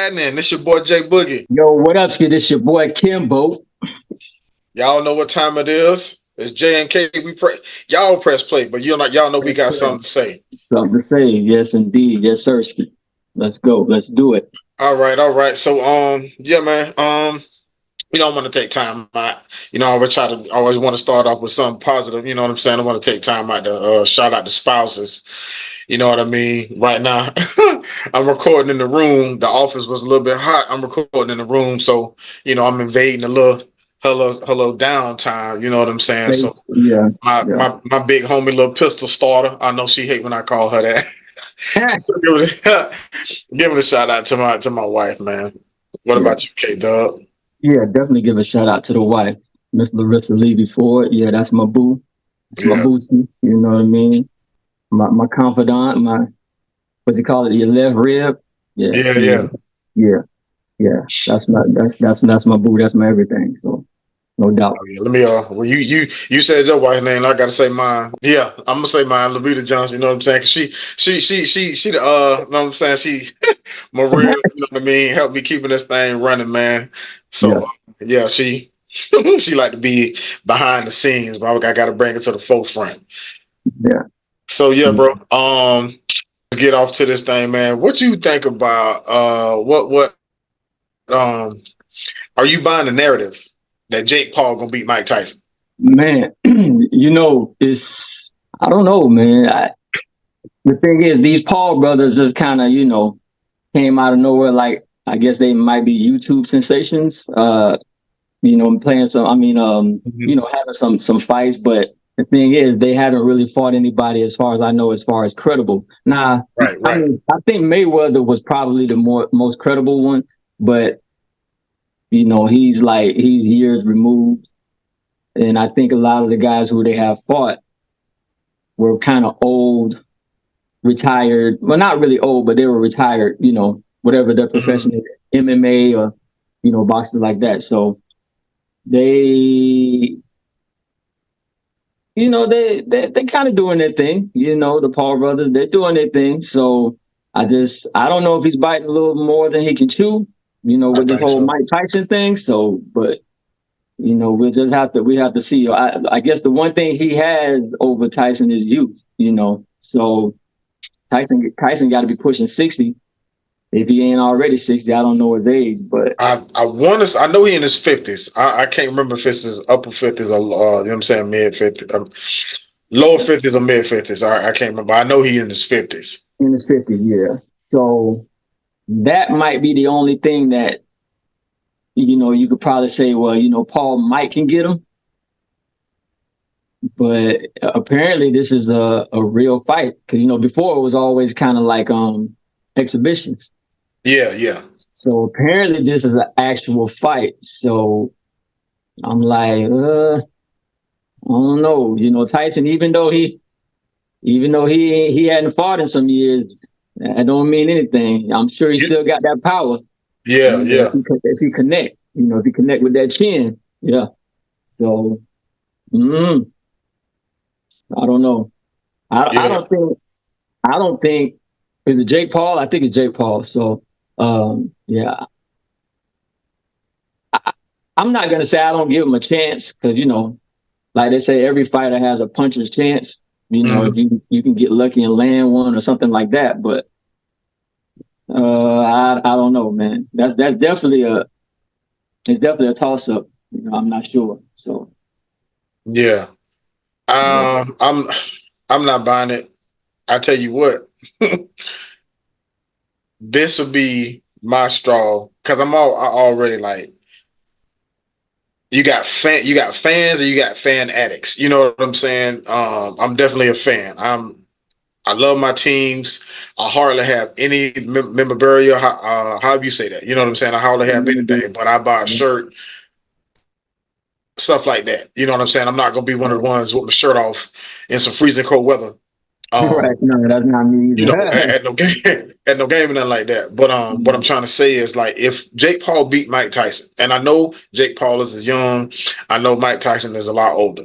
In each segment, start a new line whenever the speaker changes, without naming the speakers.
happening? This your boy Jay Boogie.
Yo, what up, Skid? This your boy Kimbo.
Y'all know what time it is. It's J and K. Y'all press play, but y'all know we
Let's
got
play.
something to say.
Something to say. Yes, indeed. Yes, sir, Skid. Let's go. Let's do it.
All right, all right. So yeah, man. I'm gonna take time out. I always want to start off with something positive. You know what I'm saying? I want to take time out to shout out the spouses. You know what I mean? Right now, I'm recording in the room. The office was a little bit hot. I'm recording in the room, so I'm invading a little hello downtime. You know what I'm saying? So
Yeah, yeah.
my big homie, little pistol starter. I know she hate when I call her that. Give it a shout out to my wife, man. What
Yeah,
about you, K Dub?
yeah. Definitely give a shout out to the wife, Miss Larissa Levy Ford. Yeah, that's my boo. It's my
Yeah,
boosie. You know what I mean? My confidant. My what you call it? Your left rib. Yeah,
yeah,
yeah,
yeah.
yeah, yeah. That's my boo. That's my everything. So no doubt.
Oh, yeah. Let me well you said your wife's name. I gotta say mine. Yeah, I'm gonna say mine, Levita Johnson. You know what I'm saying? 'Cause she the you know what I'm saying? She Maria, you know what I mean, helped me keeping this thing running, man.
Yeah,
So yeah, she she like to be behind the scenes, but I gotta bring it to the forefront.
yeah.
So yeah, bro. Let's get off to this thing, man. What you think about what um are you buying the narrative that Jake Paul gonna beat Mike Tyson?
Man, it's I don't know, man. The thing is, these Paul brothers just kind of, came out of nowhere. Like I guess they might be YouTube sensations. Playing some. I mean,
Mhm.
having some fights. But the thing is, they haven't really fought anybody, as far as I know, as far as credible. Now,
Right,
I
right.
mean, I think Mayweather was probably the most credible one, but he's years removed, and I think a lot of the guys who they have fought were kind of old, retired. Well, not really old, but they were retired. Whatever their profession
Mhm.
is, MMA or boxing like that. So they, they kind of doing their thing. The Paul brothers, they're doing their thing. So I don't know if he's biting a little more than he can chew.
I
With this
think
whole
so.
Mike Tyson thing. So, but we have to see. I guess the one thing he has over Tyson is youth. So Tyson got to be pushing 60. If he ain't already 60, I don't know his age, but
I want to. I know he in his 50s. I can't remember if it's his upper 50s or you know what I'm saying, mid 50s, lower 50s or mid 50s. I can't remember. I know he in his 50s.
in his 50s, yeah. So that might be the only thing that you could probably say, well, Paul might can get him, but apparently this is a real fight because before it was always kind of like exhibitions.
Yeah, yeah.
So apparently this is an actual fight. So I'm like, I don't know. Tyson, even though he hadn't fought in some years, that don't mean anything. I'm sure he
You,
still got that power.
yeah, yeah,
If he connect, if he connect with that chin, yeah. So mm, I don't know. I
yeah.
don't think is it Jake Paul? I think it's Jake Paul. So yeah, I'm not gonna say I don't give him a chance because like they say, every fighter has a puncher's chance. If
Mhm.
you can get lucky and land one or something like that, but I don't know, man. That's definitely a toss up. I'm not sure. So
Yeah.
yeah,
Um, I'm I'm not buying it. I tell you what, this will be my straw because I already like you got fans and you got fan addicts. You know what I'm saying? I'm definitely a fan. I love my teams. I hardly have any memorabilia. How do you say that? You know what I'm saying? I hardly have anything, but I buy a shirt, stuff like that. You know what I'm saying? I'm not gonna be one of the ones with my shirt off in some freezing cold weather.
right.
Um,
No, that's not me either.
at no game, at no game, and nothing like that. But what I'm trying to say is like if Jake Paul beat Mike Tyson, and I know Jake Paul is young, I know Mike Tyson is a lot older.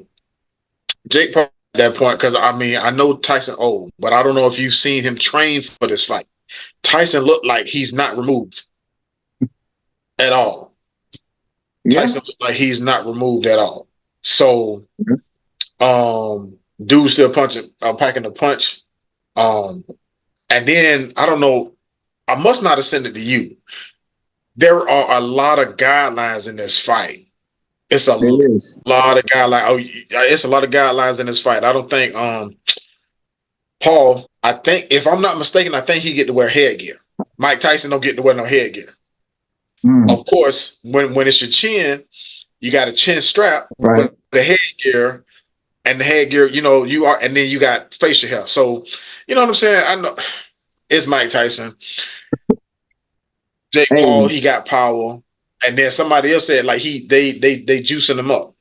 Jake Paul at that point, because I mean I know Tyson old, but I don't know if you've seen him train for this fight. Tyson looked like he's not removed. at all.
Yeah.
Tyson looked like he's not removed at all. So,
Mhm.
dude still punching, packing the punch. And then I don't know. I must not have sent it to you. There are a lot of guidelines in this fight. It's a
It is.
lot of guidelines. Oh, it's a lot of guidelines in this fight. I don't think Paul. I think if I'm not mistaken, I think he get to wear headgear. Mike Tyson don't get to wear no headgear.
Mm.
Of course, when it's your chin, you got a chin strap,
Right.
but the headgear and the headgear, you are, and then you got facial hair. So, you know what I'm saying? I know it's Mike Tyson. Jake Paul,
Hey,
he got power, and then somebody else said like they juicing him up.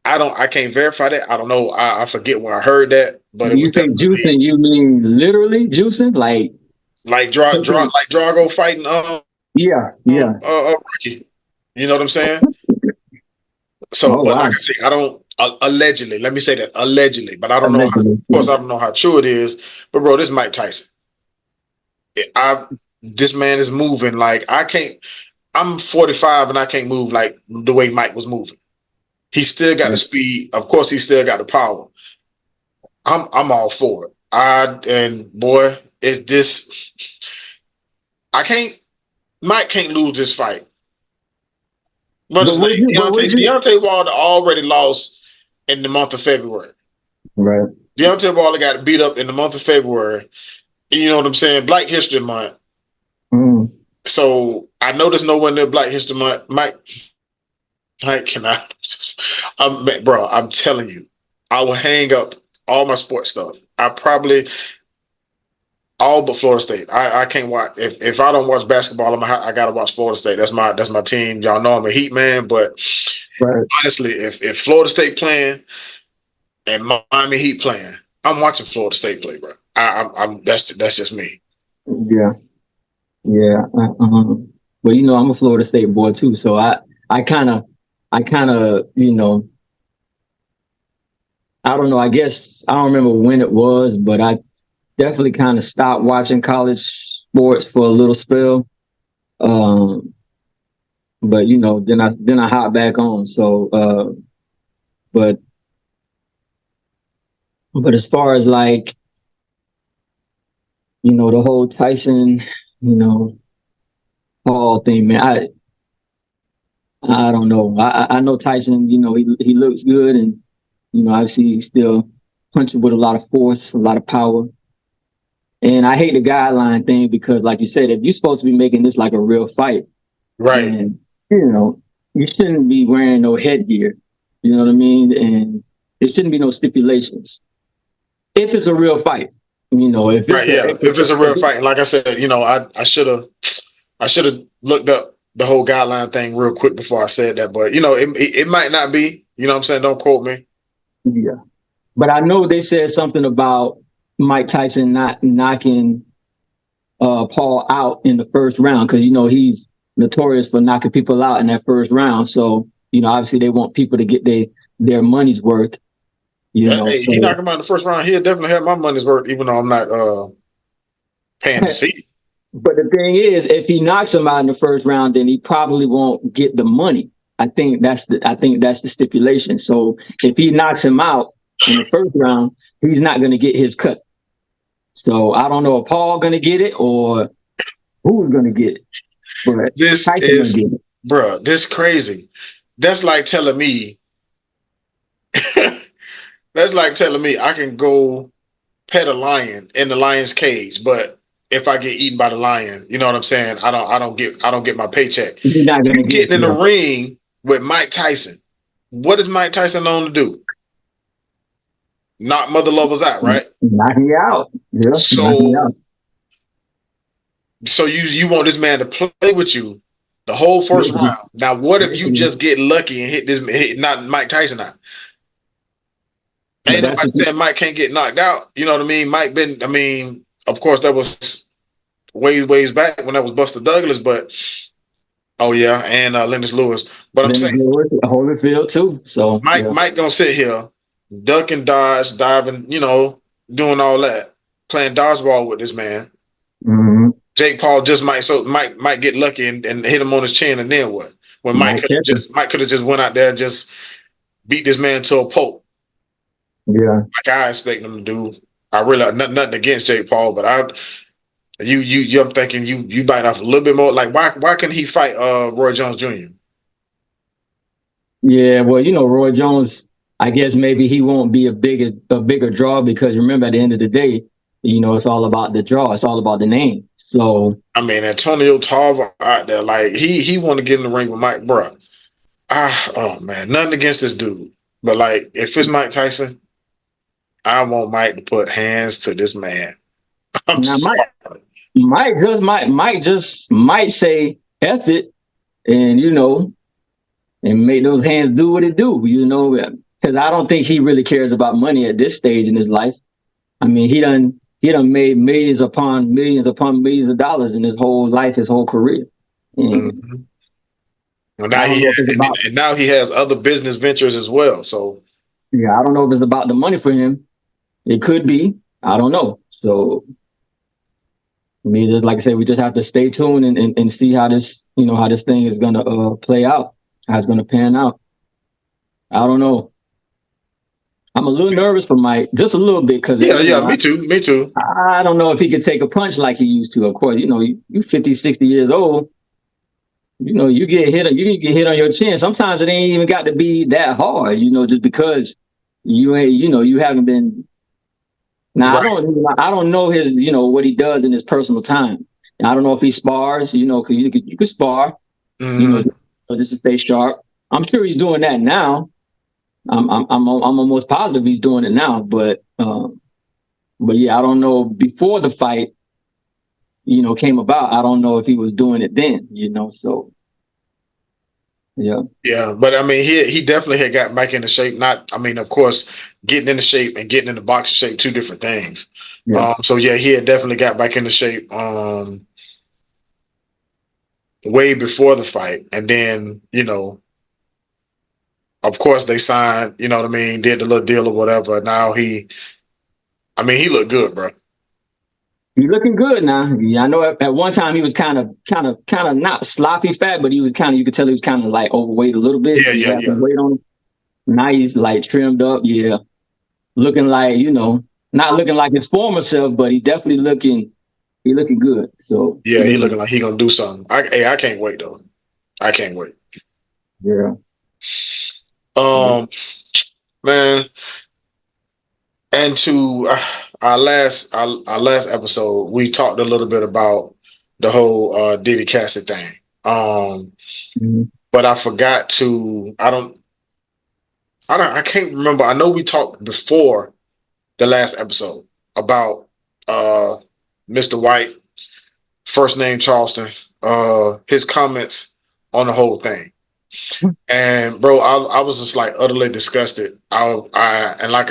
I can't verify that. I don't know. I forget where I heard that, but it
when
was
you say
definitely
juicing, you mean literally juicing? Like,
like
taking-
Drago fighting
yeah, yeah.
Ricky. You know what I'm saying? So,
Oh,
but like
wow.
I say, I don't allegedly. Let me say that allegedly, but I don't know how. Of
Allegedly.
course, I don't know how true it is. But bro, this is Mike Tyson. I This man is moving like I can't. I'm 45 and I can't move like the way Mike was moving. He still got the speed. Of course, he still got the power. I'm all for it. And boy, is this I can't Mike can't lose this fight. What's
But
his
would
name?
you, but would you?
Deontay Wilder already lost in the month of February.
Right.
Deontay Wilder got beat up in the month of February. You know what I'm saying? Black History Month.
Mm.
So I know there's no one near Black History Month. Mike cannot. Bro, I'm telling you, I will hang up all my sports stuff. I probably all but Florida State. I can't watch if I don't watch basketball. I gotta watch Florida State. That's my team. Y'all know I'm a Heat man, but
Right.
honestly, if Florida State playing and Miami Heat playing, I'm watching Florida State play, bro. I'm that's just me.
Yeah. Yeah. But I'm a Florida State boy too, so I kind of, I kind of, I don't know. I guess I don't remember when it was, but I definitely kind of stopped watching college sports for a little spell. Um, but then I hopped back on. So, but as far as like the whole Tyson, you know, Paul thing, man, I don't know. I know Tyson. He looks good, and obviously he's still punching with a lot of force, a lot of power. And I hate the guideline thing because, like you said, if you're supposed to be making this like a real fight,
Right.
and you shouldn't be wearing no headgear. You know what I mean? And there shouldn't be no stipulations if it's a real fight. If
Right,
it's
yeah. If it's a real fight, and like I said, I should have looked up the whole guideline thing real quick before I said that. But it might not be. You know what I'm saying? Don't quote me.
yeah. But I know they said something about Mike Tyson not knocking Paul out in the first round because he's notorious for knocking people out in that first round. So obviously they want people to get their money's worth.
Hey, he
So
knocked him out in the first round. He'll definitely have my money's worth, even though I'm not paying to see.
but the thing is, if he knocks him out in the first round, then he probably won't get the money. I think that's the stipulation. So if he knocks him out in the first round, he's not going to get his cut. So I don't know if Paul going to get it or who's going to get it, but
This
Tyson going
is,
to get it.
bruh, this crazy. That's like telling me. That's like telling me I can go pet a lion in the lion's cage, but if I get eaten by the lion, you know what I'm saying? I don't get my paycheck.
He's not going
You
to get
getting in the
it.
ring with Mike Tyson. What is Mike Tyson known to do? Knock mother lovers out, right?
Knock me out. Yeah, knock me
So
out.
you want this man to play with you the whole first round. Now, what if you just get lucky and hit not Mike Tyson out?
But
Ain't
that's
nobody saying Mike can't get knocked out. You know what I mean? Of course, that was ways back when that was Buster Douglas, but oh yeah, and Lennox Lewis. But I'm saying
Holyfield too. So yeah.
Mike gonna sit here, duck and dodge, diving, doing all that, playing dodgeball with this man.
Mm-hmm.
Jake Paul just might get lucky and hit him on his chin, and then what? When
Might catch him.
Mike could have just went out there and just beat this man to a pulp,
Yeah.
like I expect him to do. I really nothing against Jake Paul, but I'm thinking you bite off a little bit more. Like why can he fight Roy Jones Jr.?
Yeah, well, Roy Jones, I guess maybe he won't be a bigger draw because remember at the end of the day, it's all about the draw. It's all about the name. So
I mean, Antonio Tarver out there, like he want to get in the ring with Mike, bro. Oh man, nothing against this dude, but like if it's Mike Tyson, I want Mike to put hands to this man. I'm
now
sorry.
Mike just might say F it and and make those hands do what it do, because I don't think he really cares about money at this stage in his life. I mean, he done made millions upon millions of dollars in his whole life, his whole career. And
Mm-hmm. Well,
I don't know if it's about
now he has other business ventures as well. So
I don't know if it's about the money for him. It could be. I don't know. So just like I said, we just have to stay tuned and see how this how this thing is gonna play out, how it's gonna pan out. I don't know. I'm a little nervous for Mike, just a little bit, because
yeah, me too.
I don't know if he could take a punch like he used to. Of course, you 50, 60 years old. You get hit on your chin. Sometimes it ain't even got to be that hard, just because you ain't, you haven't been. Now
Right.
I don't know his, what he does in his personal time. And I don't know if he spars, because you could spar,
Mm-hmm.
just to stay sharp. I'm sure he's doing that now. I'm almost positive he's doing it now, but yeah, I don't know before the fight, came about. I don't know if he was doing it then, so yeah.
Yeah, but I mean, he definitely had got back into shape. Not, I mean, of course, getting into shape and getting into boxing shape, two different things.
Yeah.
So yeah, he had definitely got back into shape way before the fight, and then of course, they signed. You know what I mean? Did the little deal or whatever. Now I mean, he looked good, bro.
He's looking good now. Yeah, I know at one time he was kind of not sloppy fat, but he was you could tell he was kind of like overweight a little bit.
Yeah,
He
yeah,
had
yeah.
some weight on him. Now he's like trimmed up. Yeah. Looking like, not looking like his former self, but he looking good. So
Yeah, he looking like he gonna do something. I can't wait though. I can't wait.
yeah.
Um, man, and to our last episode, we talked a little bit about the whole Diddy Cassie thing.
Mhm.
But I forgot to. I can't remember. I know we talked before the last episode about uh Mr. White, first name Charleston, his comments on the whole thing. And bro, I was just like utterly disgusted. Like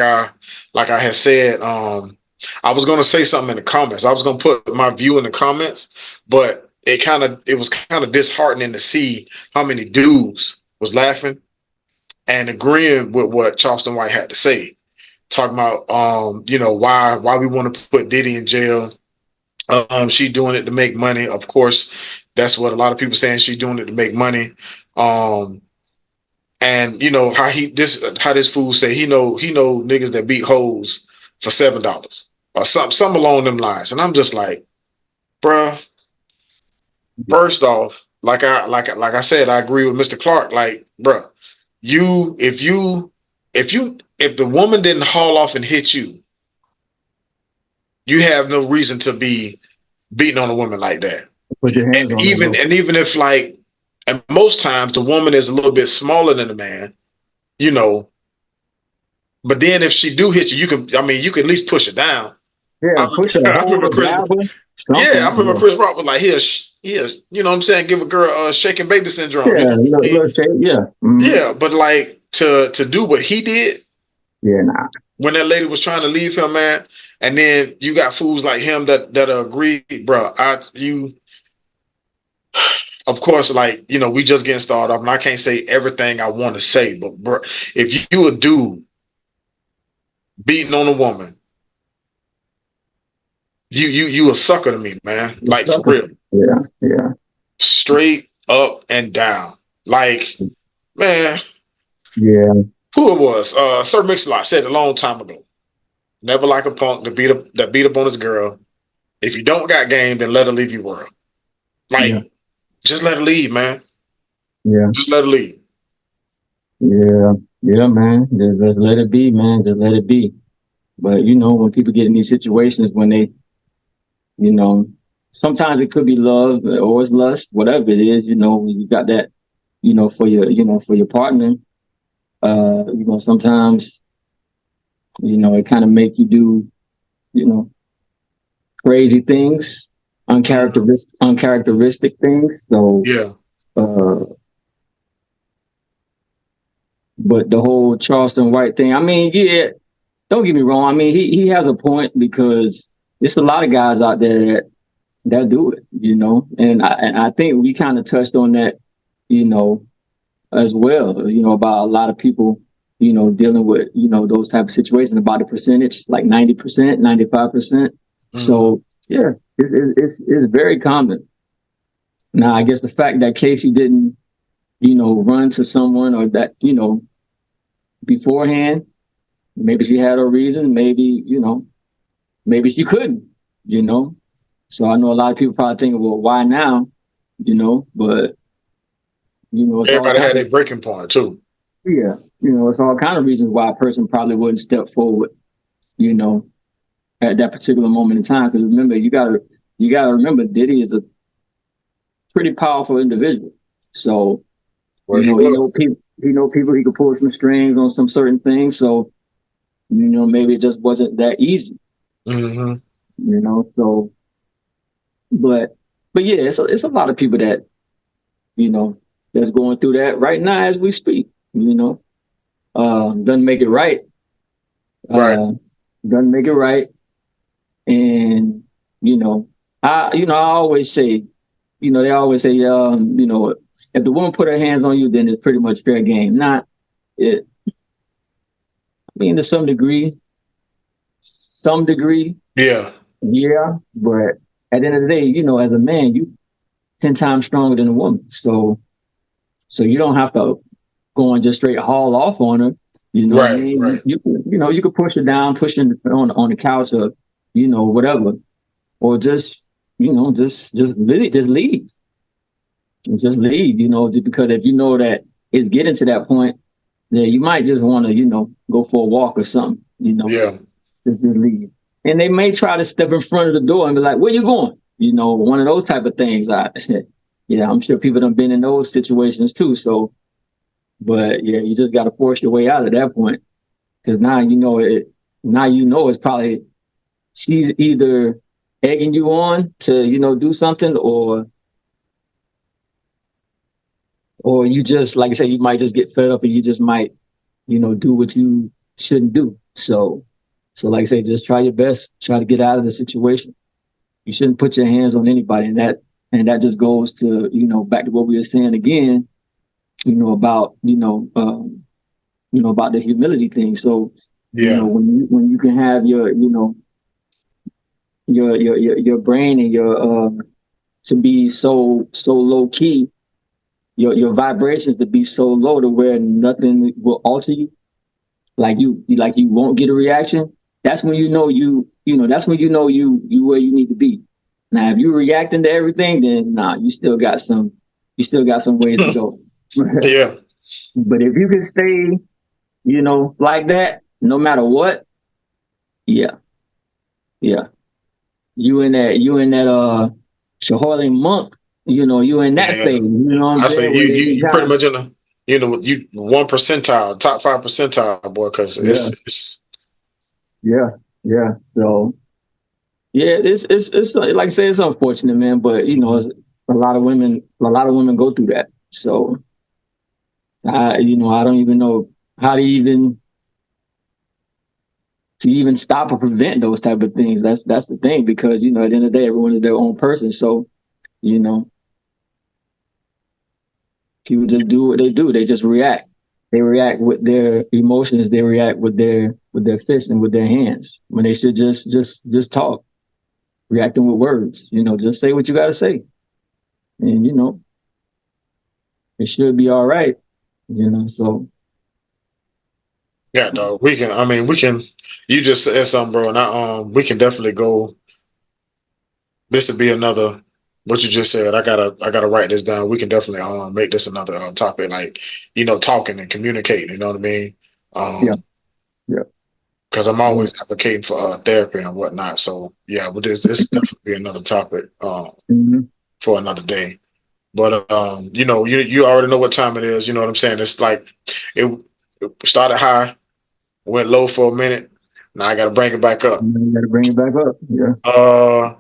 I had said, I was gonna say something in the comments. I was gonna put my view in the comments, but it was kind of disheartening to see how many dudes was laughing and agreeing with what Charleston White had to say. Talking about why we want to put Diddy in jail. She's doing it to make money. Of course, that's what a lot of people saying. She's doing it to make money. And how this fool say he know niggas that beat hoes for $7 or something along them lines. And I'm just like, bruh, first off, like I said, I agree with Mr. Clark. Like, bruh, if the woman didn't haul off and hit you, you have no reason to be beating on a woman like that.
Put your hands
And
on
even
them.
and even if like, and most times the woman is a little bit smaller than the man, you know. But then if she do hit you, you can at least push her down.
Yeah, push her,
I
hold
remember
her,
Chris.
grab her,
Yeah, I
something.
remember Chris Rock was like, here, you know what I'm saying? Give a girl shaking baby syndrome. You
Yeah,
know what I mean?
little shape. Yeah.
Yeah, but like to do what he did
Yeah, nah.
when that lady was trying to leave him, man, and then you got fools like him that agree, bro. Of course, like we just getting started off, and I can't say everything I want to say, but bro, if you a dude beating on a woman you a sucker to me, man.
It's
Like for
sucker.
real,
Yeah, yeah,
straight up and down. Like man,
yeah,
who it was? Sir Mix-a-Lot said a long time ago. Never like a punk that beat up on his girl. If you don't got game, then let her leave your world.
yeah,
Like, just let her leave, man.
yeah,
Just let her leave.
yeah, yeah, man. Just let it be, man. Just let it be. But when people get in these situations, when they, you know, sometimes it could be love or it's lust, whatever it is. You got that, for your partner. Sometimes, it kind of make you do, you know, crazy things,
Mhm.
uncharacteristic things. So,
Yeah.
uh, but the whole Charleston White thing, I mean, yeah, don't get me wrong. I mean, he has a point because there's a lot of guys out there that do it, and I think we kind of touched on that, you know, as well, about a lot of people, dealing with, those type of situations about the percentage, like 90%, 95%.
Hmm.
So yeah, it's very common. Now, I guess the fact that Casey didn't, run to someone or that, beforehand, maybe she had a reason, maybe she couldn't, you know. So I know a lot of people probably thinking, well, why now? But it's all
Everybody
kind
had
of
a breaking point too.
yeah, it's all kind of reasons why a person probably wouldn't step forward, you know, at that particular moment in time. Because remember, you gotta remember, Diddy is a pretty powerful individual. So
Well, he
he
was.
know people, he could pull some strings on some certain things. So maybe it just wasn't that easy,
Hmm.
So, but yeah, it's a lot of people that you know that's going through that right now as we speak. Doesn't make it right.
Right.
Uh, doesn't make it right. And you know, I always say, they always say, if the woman put her hands on you, then it's pretty much fair game. Not it. I mean, to some degree,
Yeah.
yeah. But at the end of the day, as a man, you 10 times stronger than a woman. So you don't have to go and just straight haul off on her. You know what I
Right.
mean?
Right.
You could push her down, push her on the couch, or whatever, or just really just leave. Just leave, just because if you know that it's getting to that point, then you might just want to, go for a walk or something,
Yeah.
just leave. And they may try to step in front of the door and be like, "Where you going?" One of those type of things. Yeah, I'm sure people have been in those situations too. So, but yeah, you just got to force your way out at that point because now you know it. Now it's probably she's either egging you on to do something, or you just, like I said, you might just get fed up and you just might, do what you shouldn't do. So like I say, just try your best, try to get out of the situation. You shouldn't put your hands on anybody, and that just goes to back to what we were saying again, about about the humility thing. So
Yeah.
when you can have your brain and your to be so low key, your vibrations to be so low to where nothing will alter you, like you won't get a reaction. That's when that's when you where you need to be. Now if you're reacting to everything, then nah, you still got some ways to go.
Yeah.
But if you can stay like that no matter what, yeah, yeah, you in that Shaolin monk, you in that
Yeah.
phase, you know what I'm
I say
saying,
you
where
you
they can
you
kind
pretty
of,
much in the you 1 percentile, top 5 percentile, boy. Because
yeah,
it's
yeah, yeah. So yeah, it's like I say, it's unfortunate, man, but a lot of women go through that. So I don't even know how to even stop or prevent those type of things. That's the thing, because at the end of the day, everyone is their own person. So you know people just do what they do. They just react. They react with their emotions. They react with their fists and with their hands when they should just talk. reacting with words. Just say what you got to say, and it should be all right. So
Yeah, dog. We can. I mean, we can. You just said something, bro. And we can definitely go. This would be another. What you just said. I gotta write this down. We can definitely make this another topic, like talking and communicating. You know what I mean?
yeah, yeah,
Because I'm
yeah.
always advocating for therapy and whatnot. So yeah, but this definitely be another topic
Mm-hmm.
for another day. But you already know what time it is. You know what I'm saying? It's like it started high, went low for a minute. Now I got to bring it back up.
You got to bring it back up. Yeah.
Uh,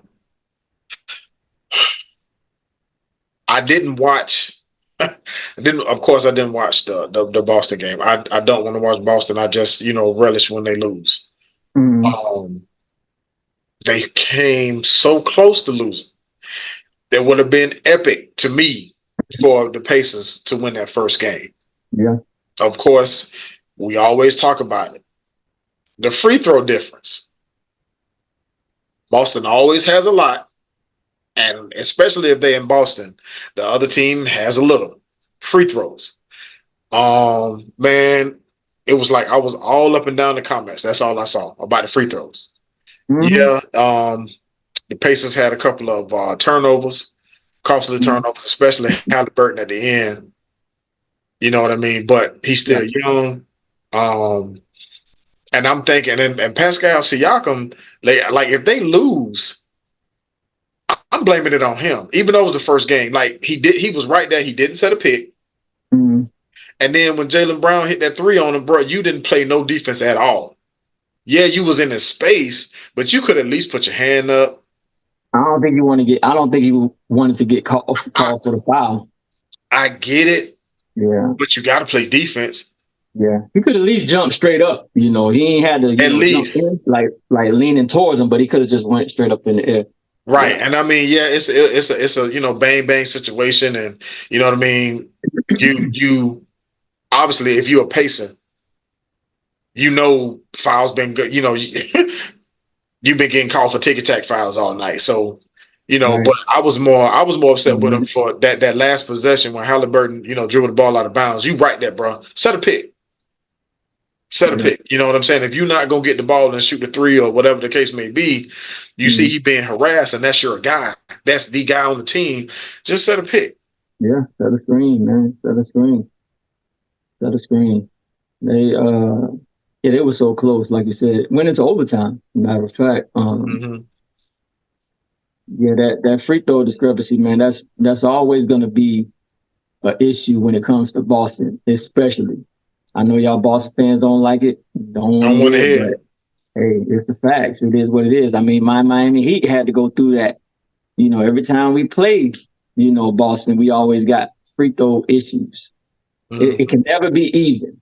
I didn't watch. I didn't. Of course, I didn't watch the Boston game. I don't want to watch Boston. I just relish when they lose.
Mm-hmm.
They came so close to losing. It would have been epic to me for the Pacers to win that first game.
Yeah.
Of course, we always talk about it. The free throw difference. Boston always has a lot, and especially if they're in Boston, the other team has a little free throws. Man, it was like I was all up and down the comments. That's all I saw about the free throws.
Mm-hmm.
Yeah, the Pacers had a couple of turnovers, costly
Mm-hmm.
turnovers, especially Halliburton at the end. You know what I mean? But he's
Yeah.
still young. Um, and I'm thinking, and Pascal Siakam, like if they lose, I'm blaming it on him. Even though it was the first game, like he was right there. He didn't set a pick.
Mm-hmm.
And then when Jaylen Brown hit that three on him, bro, you didn't play no defense at all. Yeah, you was in his space, but you could at least put your hand up.
I don't think you want to get. I don't think he wanted to get called for the foul.
I get it,
Yeah.
but you got to play defense
Yeah. He could at least jump straight up. He ain't had to
at
jump
least.
in like leaning towards him, but he could have just went straight up in the air.
Right. And I mean, yeah, it's a bang bang situation, and you know what I mean. You obviously, if you're a pacer, fouls been good. You've been getting called for ticky tack fouls all night. So,
Right.
but I was more upset with
Mm-hmm.
him for that last possession when Halliburton, dribbled the ball out of bounds. You right there, bro. Set a pick. Set a
Yeah.
pick. You know what I'm saying? If you're not gonna get the ball and shoot the three or whatever the case may be, you see
Mm-hmm.
he being harassed, and that's your guy. That's the guy on the team. Just set a pick.
Yeah. Set a screen, man. Set a screen. Set a screen. They yeah, they were so close, like you said. Went into overtime, matter of fact.
Mm-hmm.
Yeah, that free throw discrepancy, man, that's always gonna be an issue when it comes to Boston, especially. I know y'all Boston fans don't like it, don't want
I
to
want to
hear it,
hear.
but hey, it's the facts. It is what it is. I mean, my Miami Heat had to go through that. Every time we played, Boston, we always got free throw issues.
Mm-hmm.
It can never be even.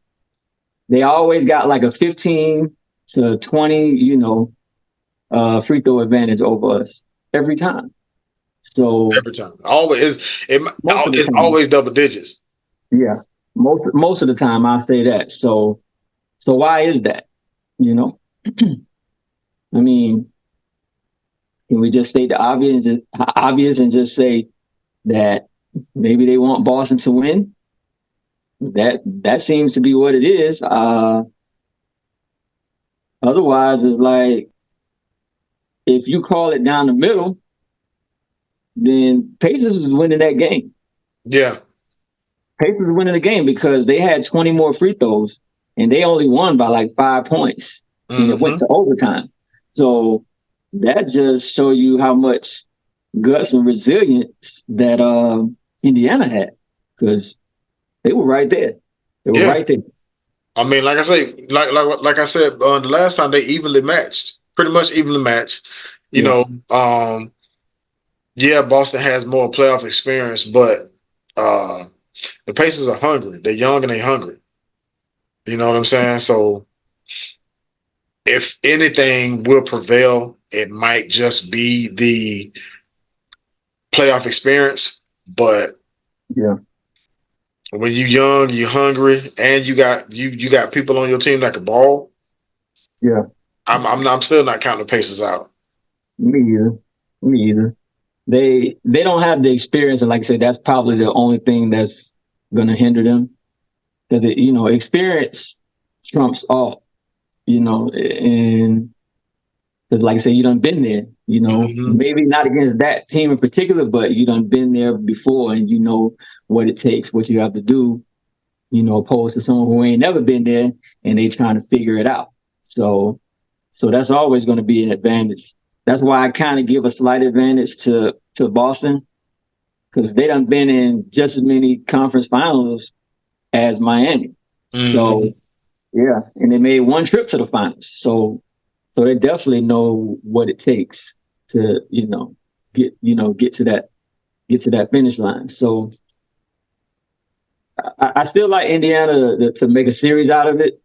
They always got like a 15 to 20, free throw advantage over us every time. So
Every time. Always
most of the
it's
time,
always double digits.
yeah, most of the time I'll say that. So why is that? You know, I mean, can we just state the obvious and just say that maybe they want Boston to win? That seems to be what it is. Otherwise, it's like if you call it down the middle, then Pacers was winning that game.
Yeah.
Pacers were winning the game because they had 20 more free throws and they only won by like 5 points and it went
Mm-hmm.
to overtime. So that just show you how much guts and resilience that Indiana had because they were right there. They were
Yeah.
right there.
I mean, like I say, like I said, the last time they evenly matched, pretty much evenly matched. You
Yeah.
know, yeah, Boston has more playoff experience, but uh, the Pacers are hungry. They're young and they're hungry. You know what I'm saying? So if anything will prevail, it might just be the playoff experience. But
Yeah.
when you're young, you're hungry, and you got people on your team that can ball.
Yeah.
I'm still not counting the Pacers out.
Me either. Me either. They don't have the experience, and like I said, that's probably the only thing that's gonna hinder them because experience trumps all. And because like I said, you done been there.
Hmm.
Maybe not against that team in particular, but you done been there before, and you know what it takes, what you have to do. Opposed to someone who ain't never been there and they trying to figure it out. So that's always going to be an advantage. That's why I kind of give a slight advantage to Boston because they done been in just as many conference finals as Miami.
Hmm.
So yeah, and they made one trip to the finals. So they definitely know what it takes to get to that finish line. So I still like Indiana to make a series out of it.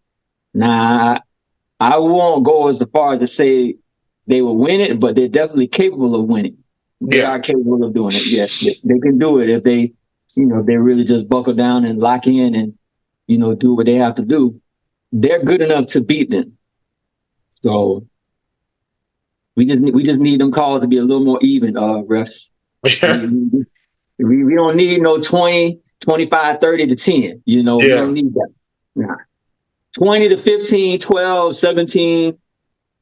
Nah, I won't go as far as to say they will win it, but they're definitely capable of winning. They
Yeah.
are capable of doing it. Yes, they can do it if they really just buckle down and lock in and do what they have to do. They're good enough to beat them. So we just need them calls to be a little more even, refs. We,
Yeah.
we don't need no 20, 25, 30 to 10. We
Yeah.
don't need that. Nah. 20 to 15, 12, 17.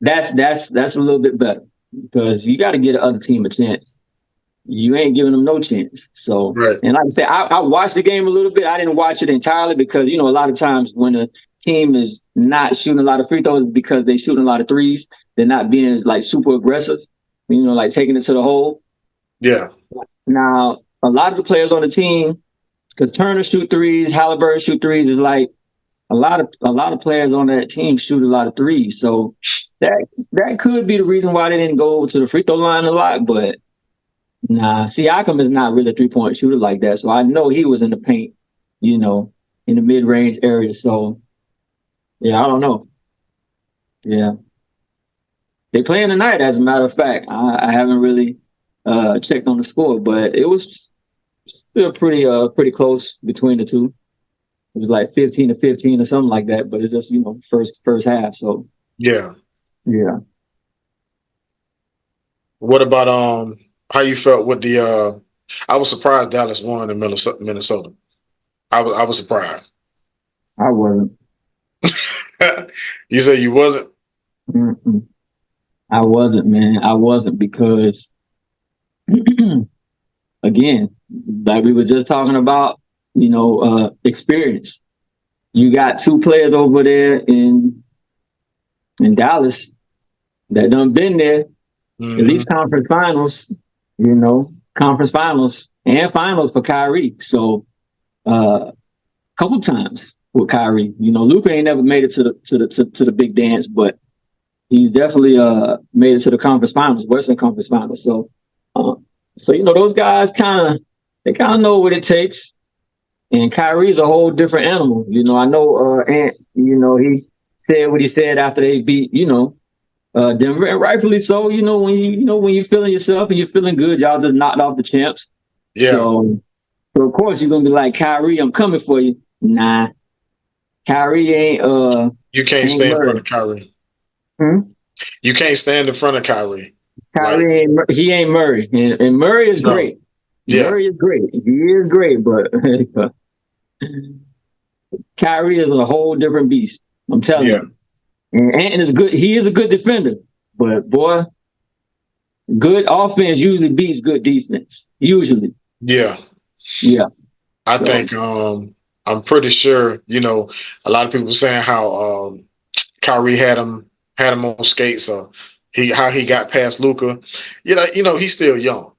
That's a little bit better because you got to get the other team a chance. You ain't giving them no chance. So,
Right.
and like I said, I watched the game a little bit. I didn't watch it entirely because a lot of times when a team is not shooting a lot of free throws because they shooting a lot of threes, they're not being like super aggressive. Like taking it to the hole.
Yeah.
Now, a lot of the players on the team, because Turner shoot threes, Halliburton shoot threes, is like a lot of players on that team shoot a lot of threes. So that could be the reason why they didn't go to the free throw line a lot. But nah, Siakam is not really a 3-point shooter like that. So I know he was in the paint, in the mid range area. So yeah, I don't know. Yeah, they playing tonight. As a matter of fact, I haven't really checked on the score, but it was still pretty close between the two. It was like 15-15 or something like that. But it's just first half. So
Yeah.
yeah.
What about how you felt with the I was surprised Dallas won in Minnesota. I was surprised.
I wasn't.
You say you wasn't?
Mm-mm. I wasn't, man. I wasn't because, again, like we were just talking about, experience. You got two players over there in Dallas that done been there at
Hmm.
least conference finals and finals for Kyrie. So, couple times with Kyrie. Luka ain't never made it to the big dance, but he's definitely made it to the conference finals, Western Conference Finals. Uh, so those guys kind of know what it takes. And Kyrie's a whole different animal. I know Ant. He said what he said after they beat Denver, and rightfully so. When you're feeling yourself and you're feeling good, y'all just knocked off the champs.
Yeah.
So of course you're gonna be like Kyrie, I'm coming for you. Nah, Kyrie
You can't
ain't
stay in front
Murray.
of Kyrie.
Hmm?
You can't stand in front of Kyrie. Like,
He ain't Murray, and Murray is
no.
great.
Yeah.
Murray is great. He is great, but Kyrie is a whole different beast. I'm telling
Yeah.
you. And Anton is good. He is a good defender, but boy, good offense usually beats good defense. Usually,
Yeah.
yeah.
I
So
think I'm pretty sure, a lot of people saying how Kyrie had him on skates or how he got past Luca. He's still young.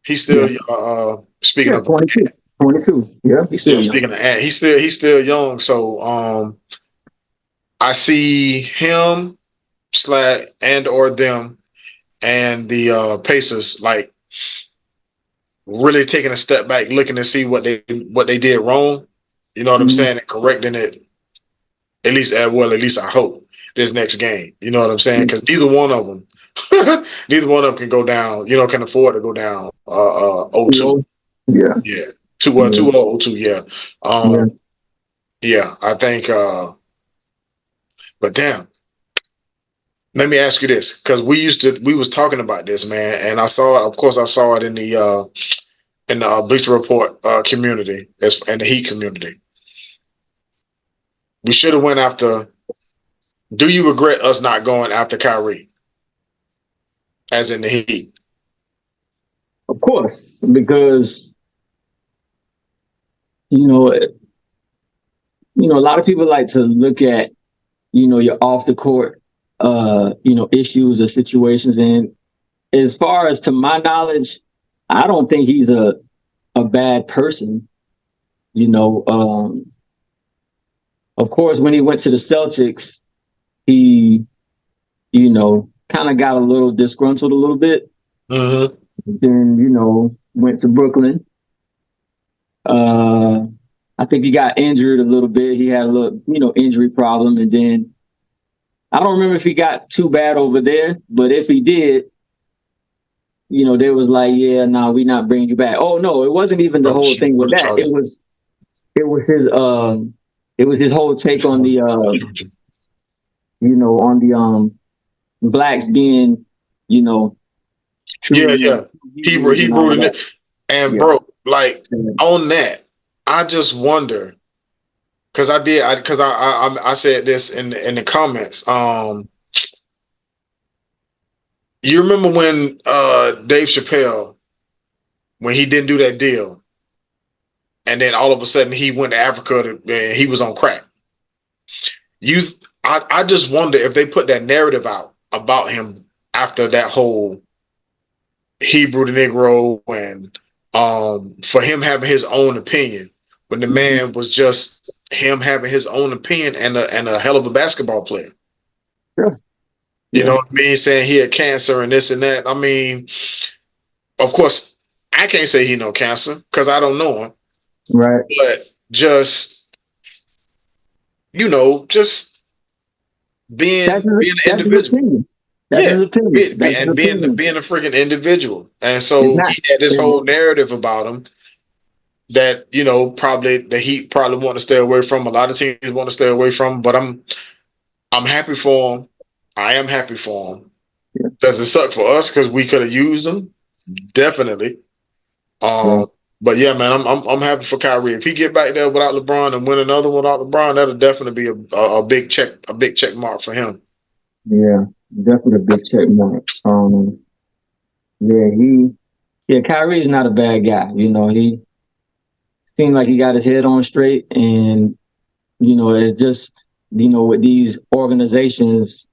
He's
yeah,
still speaking
yeah.
of
22, 22. Yeah, he's still
yeah,
young.
speaking of he's still young. So I see him slash and or them and the Pacers like really taking a step back, looking to see what they did wrong. You know what I'm
Mhm.
saying, and correcting it. At least I hope this next game. You know what I'm saying? Because neither one of them, neither one of them can go down. Can afford to go down 0-2.
Yeah, yeah,
Yeah, two
yeah.
2-0-2. Yeah,
Yeah.
um, yeah. I think, but damn, Let me ask you this, because we was talking about this, man, and I saw it. Of course, I saw it in the Bleacher Report community, as in the Heat community. We should have went after. Do you regret us not going after Kyrie, as in the Heat?
Of course, because you know, a lot of people like to look at your off the court issues or situations, and as far as to my knowledge, I don't think he's a bad person. Of course, when he went to the Celtics, he kind of got a little disgruntled a little bit.
Mm-hmm.
Then went to Brooklyn. I think he got injured a little bit. He had a little injury problem, and then I don't remember if he got too bad over there, but if he did, they was like, yeah, no, we not bringing you back. Oh no, it wasn't even the whole thing with that. It was his whole take on the blacks being true,
yeah. He rooted it, and bro, like on that, I just wonder, because I said this in the comments. You remember when Dave Chappelle, when he didn't do that deal, and then all of a sudden he went to Africa and he was on crack. I just wonder if they put that narrative out about him after that whole Hebrew to Negro, and for him having his own opinion, when the man was just him having his own opinion and a hell of a basketball player.
Sure.
You know what I mean? Saying he had cancer and this and that. I mean, of course, I can't say he no cancer because I don't know him.
Right.
But just just being an individual. Being a freaking individual. And so he had this whole narrative about him that, probably the Heat probably want to stay away from. A lot of teams want to stay away from, but I'm happy for him. I am happy for him.
Yeah.
Does it suck for us because we could have used him? Definitely. But yeah, man, I'm happy for Kyrie. If he get back there without LeBron and win another one without LeBron, that'll definitely be a big check mark for him.
Yeah, definitely a big check mark. Kyrie's not a bad guy. He seemed like he got his head on straight, and it just with these organizations,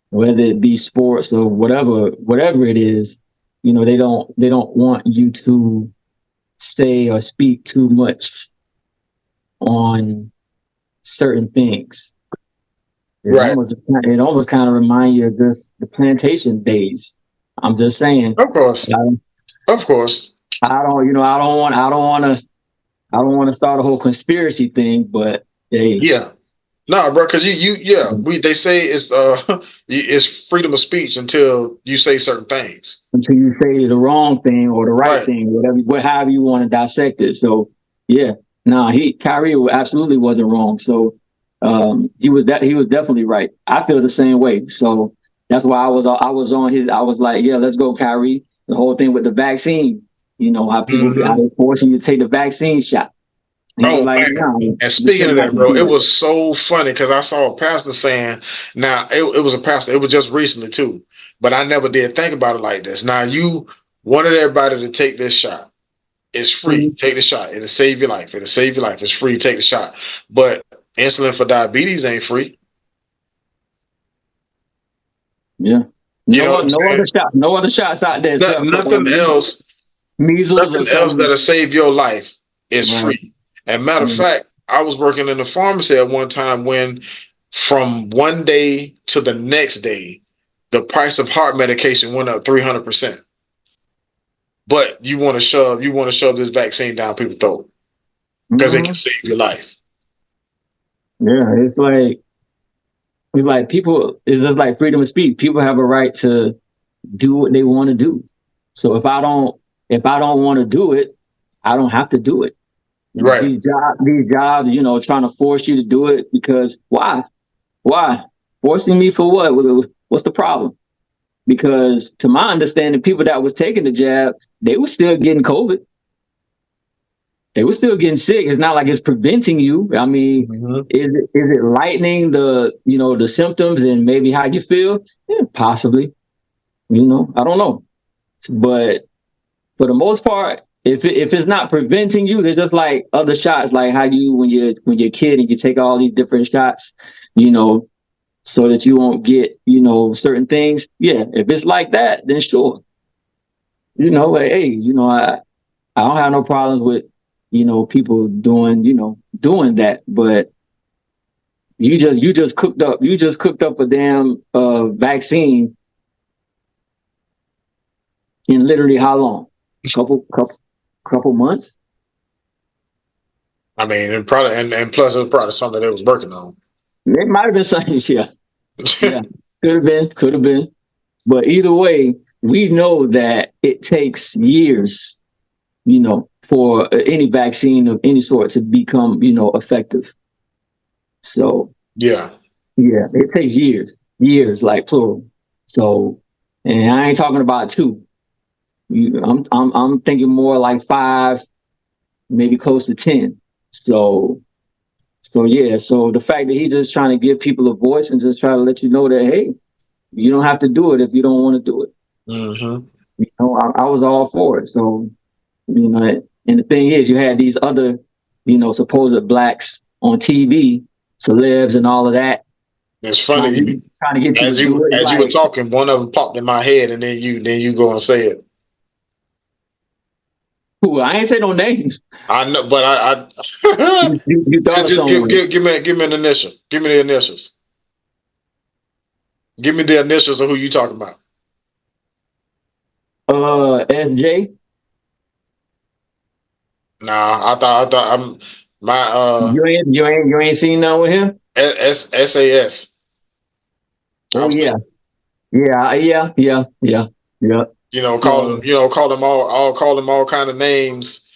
whether it be sports or whatever it is, they don't want you to say or speak too much on certain things. It almost kind of reminds you of just the plantation days. I'm just saying.
Of course. Of course.
I don't want to start a whole conspiracy thing, but hey.
Yeah. No, bro, because they say it's freedom of speech until you say certain things.
Until you say the wrong thing or the right thing, however you want to dissect it. So Kyrie absolutely wasn't wrong. So he was definitely right. I feel the same way. So that's why I was on his. I was like, yeah, let's go, Kyrie. The whole thing with the vaccine. How people how they forcing you to take the vaccine shot.
And and speaking of that, bro, it was so funny because I saw a pastor saying, now it was a pastor, it was just recently too, but I never did think about it like this. Now you wanted everybody to take this shot. It's free. Mm-hmm. Take the shot. It'll save your life. It's free. Take the shot. But insulin for diabetes ain't free.
Yeah. No other shots out there.
Nothing else.
Measles.
Nothing else that'll save your life is free. And matter of fact, I was working in the pharmacy at one time when from one day to the next day, the price of heart medication went up 300%. But you want to shove this vaccine down people's throat because it can save your life.
Yeah, it's like people. It's just like freedom of speech. People have a right to do what they want to do. So if I don't want to do it, I don't have to do it.
Right.
These jobs, trying to force you to do it because why? Forcing me for what? What's the problem? Because to my understanding, people that was taking the jab, they were still getting COVID. They were still getting sick. It's not like it's preventing you. I mean, is it lightening the symptoms and maybe how you feel? Yeah, possibly. I don't know. But for the most part, if it's not preventing you, they're just like other shots, like how you when you're a kid and you take all these different shots, so that you won't get certain things. Yeah, if it's like that, then sure. Like, hey, I don't have no problems with people doing that, but you just cooked up a damn vaccine in literally how long? Couple months.
I mean, and probably and plus it was probably something they was working on.
It might have been something, yeah. Yeah. Could have been. But either way, we know that it takes years, for any vaccine of any sort to become, effective. So
yeah,
it takes years, like plural. So, and I ain't talking about 2. I'm thinking more like 5, maybe close to 10. So yeah. So the fact that he's just trying to give people a voice and just try to let you know that, hey, you don't have to do it if you don't want to do it. I was all for it. So, and the thing is, you had these other, supposed blacks on TV, celebs and all of that.
It's funny.
Trying to get
as you were talking, one of them popped in my head, and then you go and say it.
Who? I ain't say no names.
I know, but I
you thought
just give me an initial. Give me the initials. Give me the initials of who you talking about.
SJ.
Nah, I thought I'm my
You ain't seen none with him.
SAS.
Oh yeah.
Call them all kind of names.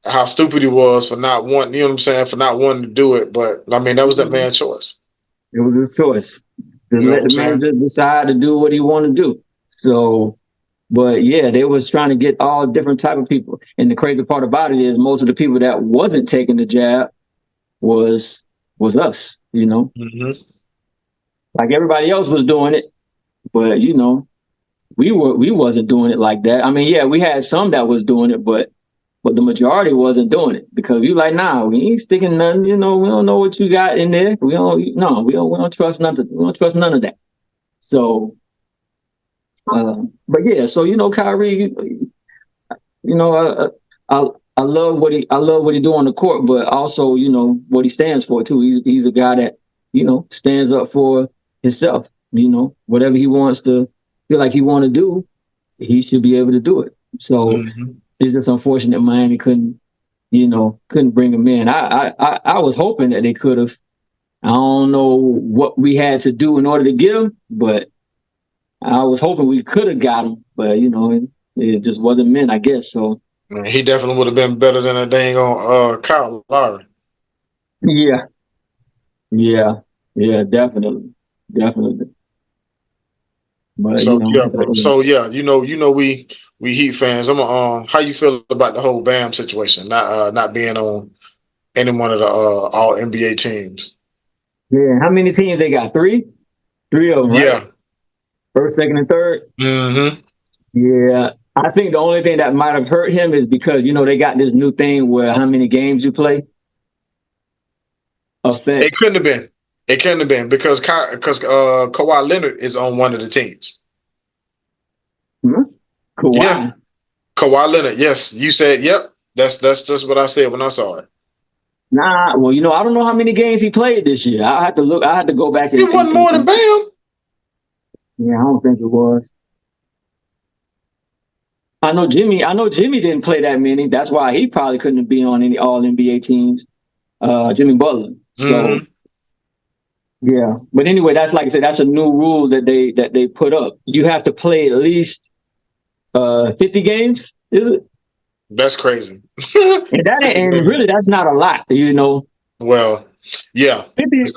How stupid he was for not wanting, you know what I'm saying, for not wanting to do it. But I mean, that was that man's choice.
It was his choice. Just let the man just decide to do what he want to do. So, but yeah, they was trying to get all different type of people. And the crazy part about it is most of the people that wasn't taking the jab was us, Like everybody else was doing it, but we wasn't doing it like that. I mean, yeah, we had some that was doing it, but the majority wasn't doing it because we like, nah, we ain't sticking nothing. We don't know what you got in there. We don't trust nothing. We don't trust none of that. So, but yeah, so Kyrie, I love what he do on the court, but also what he stands for too. He's a guy that stands up for himself. Whatever he wants to feel like he want to do, he should be able to do it. So. It's just unfortunate Miami couldn't bring him in. I was hoping that they could have. I don't know what we had to do in order to get him, but I was hoping we could have got him. But it just wasn't meant, I guess. So
he definitely would have been better than a dang on Kyle Lowry.
Yeah, definitely. But,
we Heat fans. How you feel about the whole Bam situation, not being on any one of the all NBA teams?
Yeah, how many teams they got? 3 of them, right?
Yeah,
first, second, and third. Yeah, I think the only thing that might have hurt him is because they got this new thing where how many games you play affects.
It couldn't have been because Kawhi Leonard is on one of the teams.
Kawhi.
Yeah. Kawhi Leonard. Yes, you said. Yep. That's just what I said when I saw it.
Nah, well, I don't know how many games he played this year. I had to look. I had to go back.
It wasn't more than Bam.
Yeah, I don't think it was. I know Jimmy didn't play that many. That's why he probably couldn't be on any All NBA teams. Jimmy Butler. So yeah, but anyway, that's like I said. That's a new rule that they put up. You have to play at least 50 games. Is it?
That's crazy.
And really, that's not a lot,
Well, yeah,
50,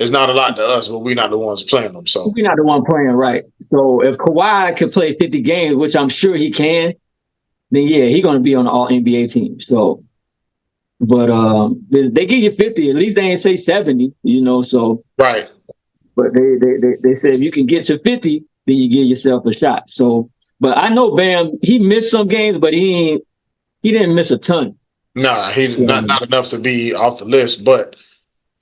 it's not a lot to us, but we're not the ones playing them. So
We're not the one playing, right? So if Kawhi could play 50 games, which I'm sure he can, then yeah, he's going to be on the All NBA team. So, but they give you 50. At least they ain't say 70. So
right.
but they said if you can get to 50, then you give yourself a shot. So, but I know Bam, he missed some games, but he didn't miss a ton.
Nah, he not enough to be off the list. But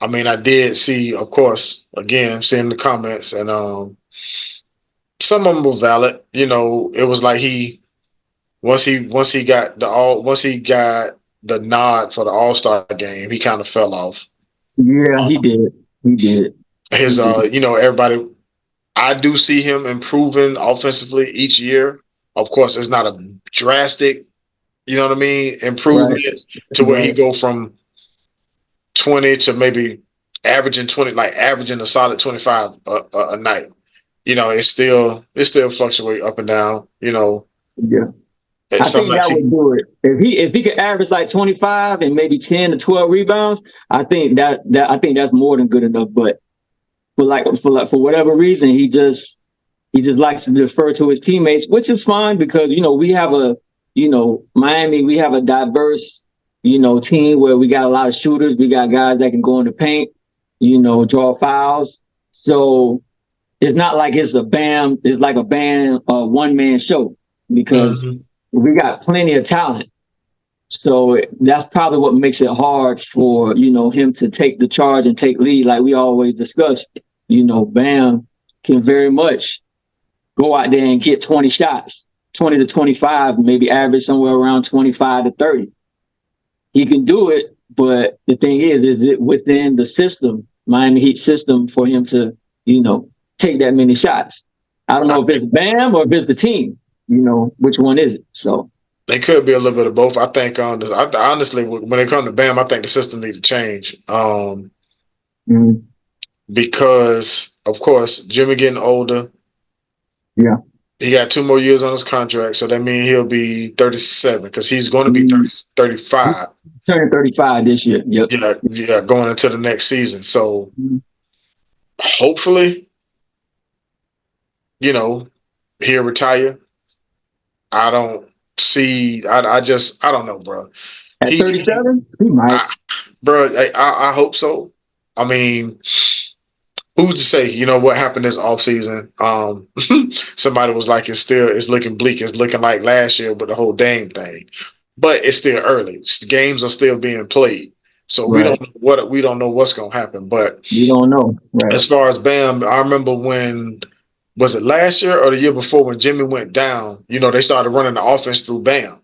I mean, I did see, of course, again, seeing the comments, and some of them were valid. It was like once he got the nod for the All-Star game, he kind of fell off.
Yeah, he did. He did.
His everybody, I do see him improving offensively each year. Of course, it's not a drastic, improvement to where he go from 20 to maybe averaging 20, like averaging a solid 25 a night. It still fluctuate up and down.
Yeah. I think that would do it. If he could average like 25 and maybe 10 to 12 rebounds, I think that's more than good enough. But for whatever reason, he just likes to defer to his teammates, which is fine because we have Miami, we have a diverse team where we got a lot of shooters, we got guys that can go in the paint, draw fouls. So it's not like it's like a band one man show because we got plenty of talent. So that's probably what makes it hard for, him to take the charge and take lead. Like we always discuss, Bam can very much go out there and get 20 shots, 20 to 25, maybe average somewhere around 25 to 30. He can do it, but the thing is it within the system, Miami Heat system, for him to, take that many shots? I don't know if it's Bam or if it's the team, which one is it? So
they could be a little bit of both. I think honestly, when it comes to Bam, I think the system needs to change. Because of course Jimmy getting older.
Yeah.
He got 2 more years on his contract, so that means he'll be 37 because he's going to be 35.
Turning 35 this year. Yep.
Yeah, going into the next season. So hopefully, he'll retire. I don't see. I don't know, bro.
At 37, he might.
I hope so. I mean, who's to say? What happened this offseason? Somebody was like, it's looking bleak. It's looking like last year with the whole Dame thing, but it's still early. Games are still being played, so we don't know what's gonna happen. But
we don't know. Right.
As far as Bam, I remember when was it last year or the year before when Jimmy went down? They started running the offense through Bam,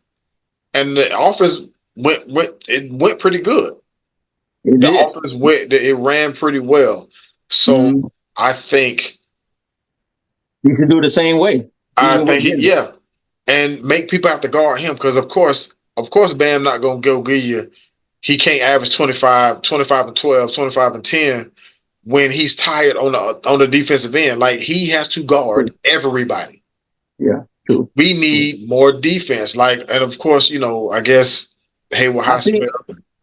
and the offense went pretty good. The offense it ran pretty well. So I think
he should do the same way.
I think and make people have to guard him because of course Bam not gonna go give you. He can't average 25 and 12, 25 and 10 when he's tired on the defensive end. Like he has to guard everybody.
Yeah, true.
We need more defense. And of course, I guess Hayward Highsmith.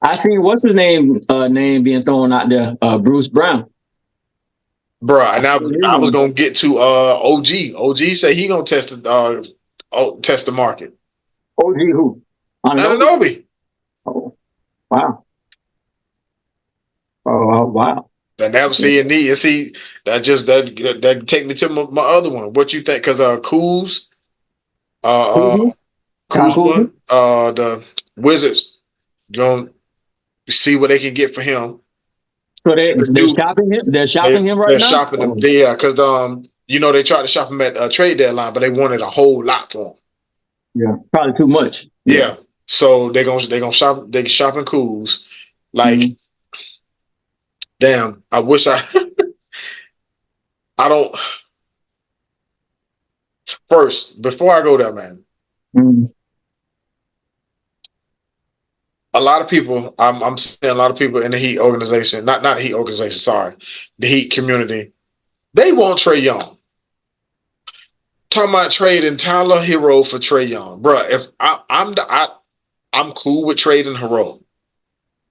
I seen what's his name being thrown out there, Bruce Brown.
Bruh, and I was gonna get to OG. OG said he gonna test the market.
OG who?
Anunoby.
Oh, wow. Oh, wow.
And that that take me to my other one. What you think? Because Kuz, the Wizards gonna see what they can get for him.
So they're shopping him. They're shopping him right now.
They're shopping him. Yeah, because they tried to shop him at trade deadline, but they wanted a whole lot for him.
Yeah, probably too much.
Yeah, so they're gonna shop. They shopping Kuz. Damn, I wish I don't. First, before I go there, man. A lot of people, I'm seeing a lot of people in the Heat organization, not the Heat organization, sorry, the Heat community, they want Trae Young. Talking about trading Tyler Hero for Trae Young, bro. If I'm cool with trading Hero,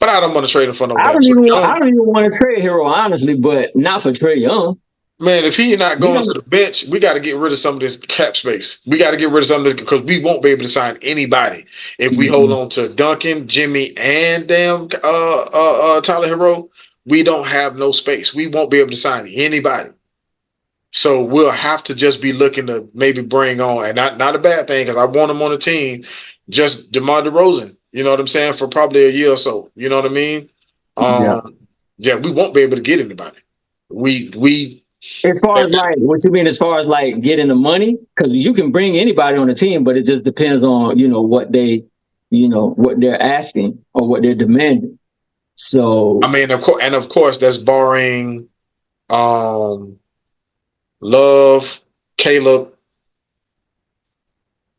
But I don't want to trade him for no
I
damn
don't
Trae
even I
Young.
don't even want to trade Hero, honestly, but not for Trae Young.
Man, if he not
We
going to
don't.
the bench, we got to get rid of some of this cap space. We got to get rid of some of this because we won't be able to sign anybody if we hold
Mhm.
on to Duncan, Jimmy, and damn Tyler Hero. We don't have no space. We won't be able to sign anybody. So we'll have to just be looking to maybe bring on, and not a bad thing because I want him on the team, just DeMar DeRozan. You know what I'm saying, for probably a year or so. You know what I mean?
Yeah.
Yeah, we won't be able to get anybody. We
As far as like what you mean, as far as like getting the money, because you can bring anybody on the team, but it just depends on what they, what they're asking or what they're demanding. So
I mean, of course, that's barring um, Love, Caleb.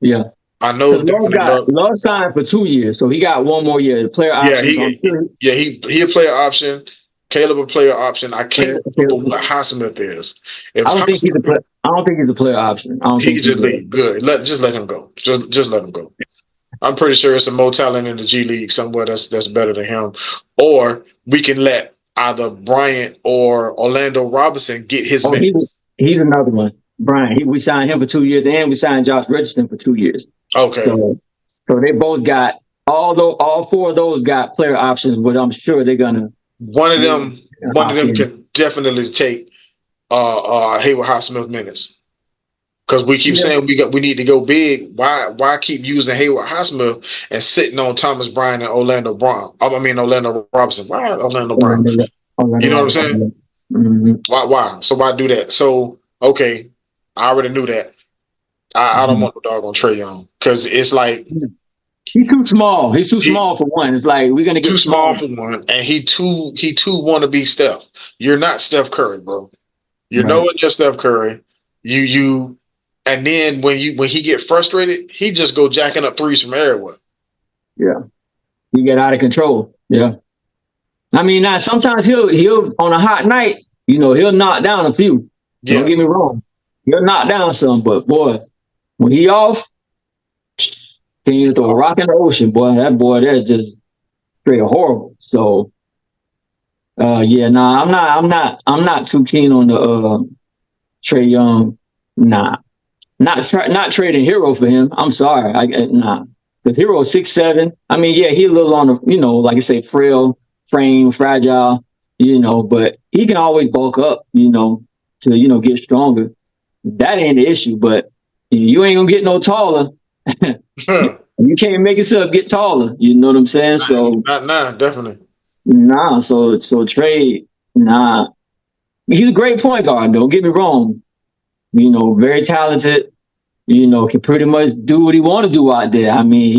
yeah,
I know
because Love
definitely
got
Love.
Love signed for 2 years, so he got one more year. The player
Yeah,
options, I'm sure.
he a player option. Caleb a player option. I can't remember
I
what Highsmith is. If
don't think he's a
Highsmith,
player. I don't think he's a player option. I don't
he
think
could
he's
just
a.
leave. Good. Just let him go. Just let him go. I'm pretty sure it's a more talent in the G League somewhere that's better than him. Or we can let either Bryant or Orlando Robinson get his
Oh,
minutes.
he's another one. Brian, we signed him for 2 years, and we signed Josh Richardson for 2 years.
Okay.
So they both got all four of those got player options, but I'm sure they're gonna
One of them
opt in.
can definitely take Hayward Highsmith minutes. Because we keep
Yeah.
saying we need to go big. Why keep using Hayward Highsmith and sitting on Thomas Bryant and Orlando Brown? I mean Orlando Robinson. Why Orlando Brown? You know what I'm saying?
Mm-hmm.
Why? So why do that? So okay, I already knew that. I don't want the dog on Trae Young because it's like
He's too small. He's too
he
small for one. It's like we're gonna
too
get
small
small.
for one, and he too want to be Steph. You're not Steph Curry, bro. You're
Right.
nowhere near Steph Curry. You and then when he get frustrated, he just go jacking up threes from everywhere.
Yeah. He get out of control. Yeah. I mean, now sometimes he'll on a hot night, he'll knock down a few. Don't
Yeah.
get me wrong. He'll knock down some, but boy, when he off, can you throw a rock in the ocean, boy? That boy, that's just straight horrible. So yeah, nah, I'm not too keen on the Trae Young. Nah, not trading Hero for him. I'm sorry, nah. Because Hero is 6'7". I mean, yeah, he a little on the, like I say, frail frame, fragile, but he can always bulk up, to get stronger. That ain't the issue, but you ain't gonna get no taller. You can't make yourself get taller. You know what I'm saying? So
not definitely.
nah, so trade, nah. He's a great point guard, don't get me wrong. Very talented, can pretty much do what he want to do out there. I mean,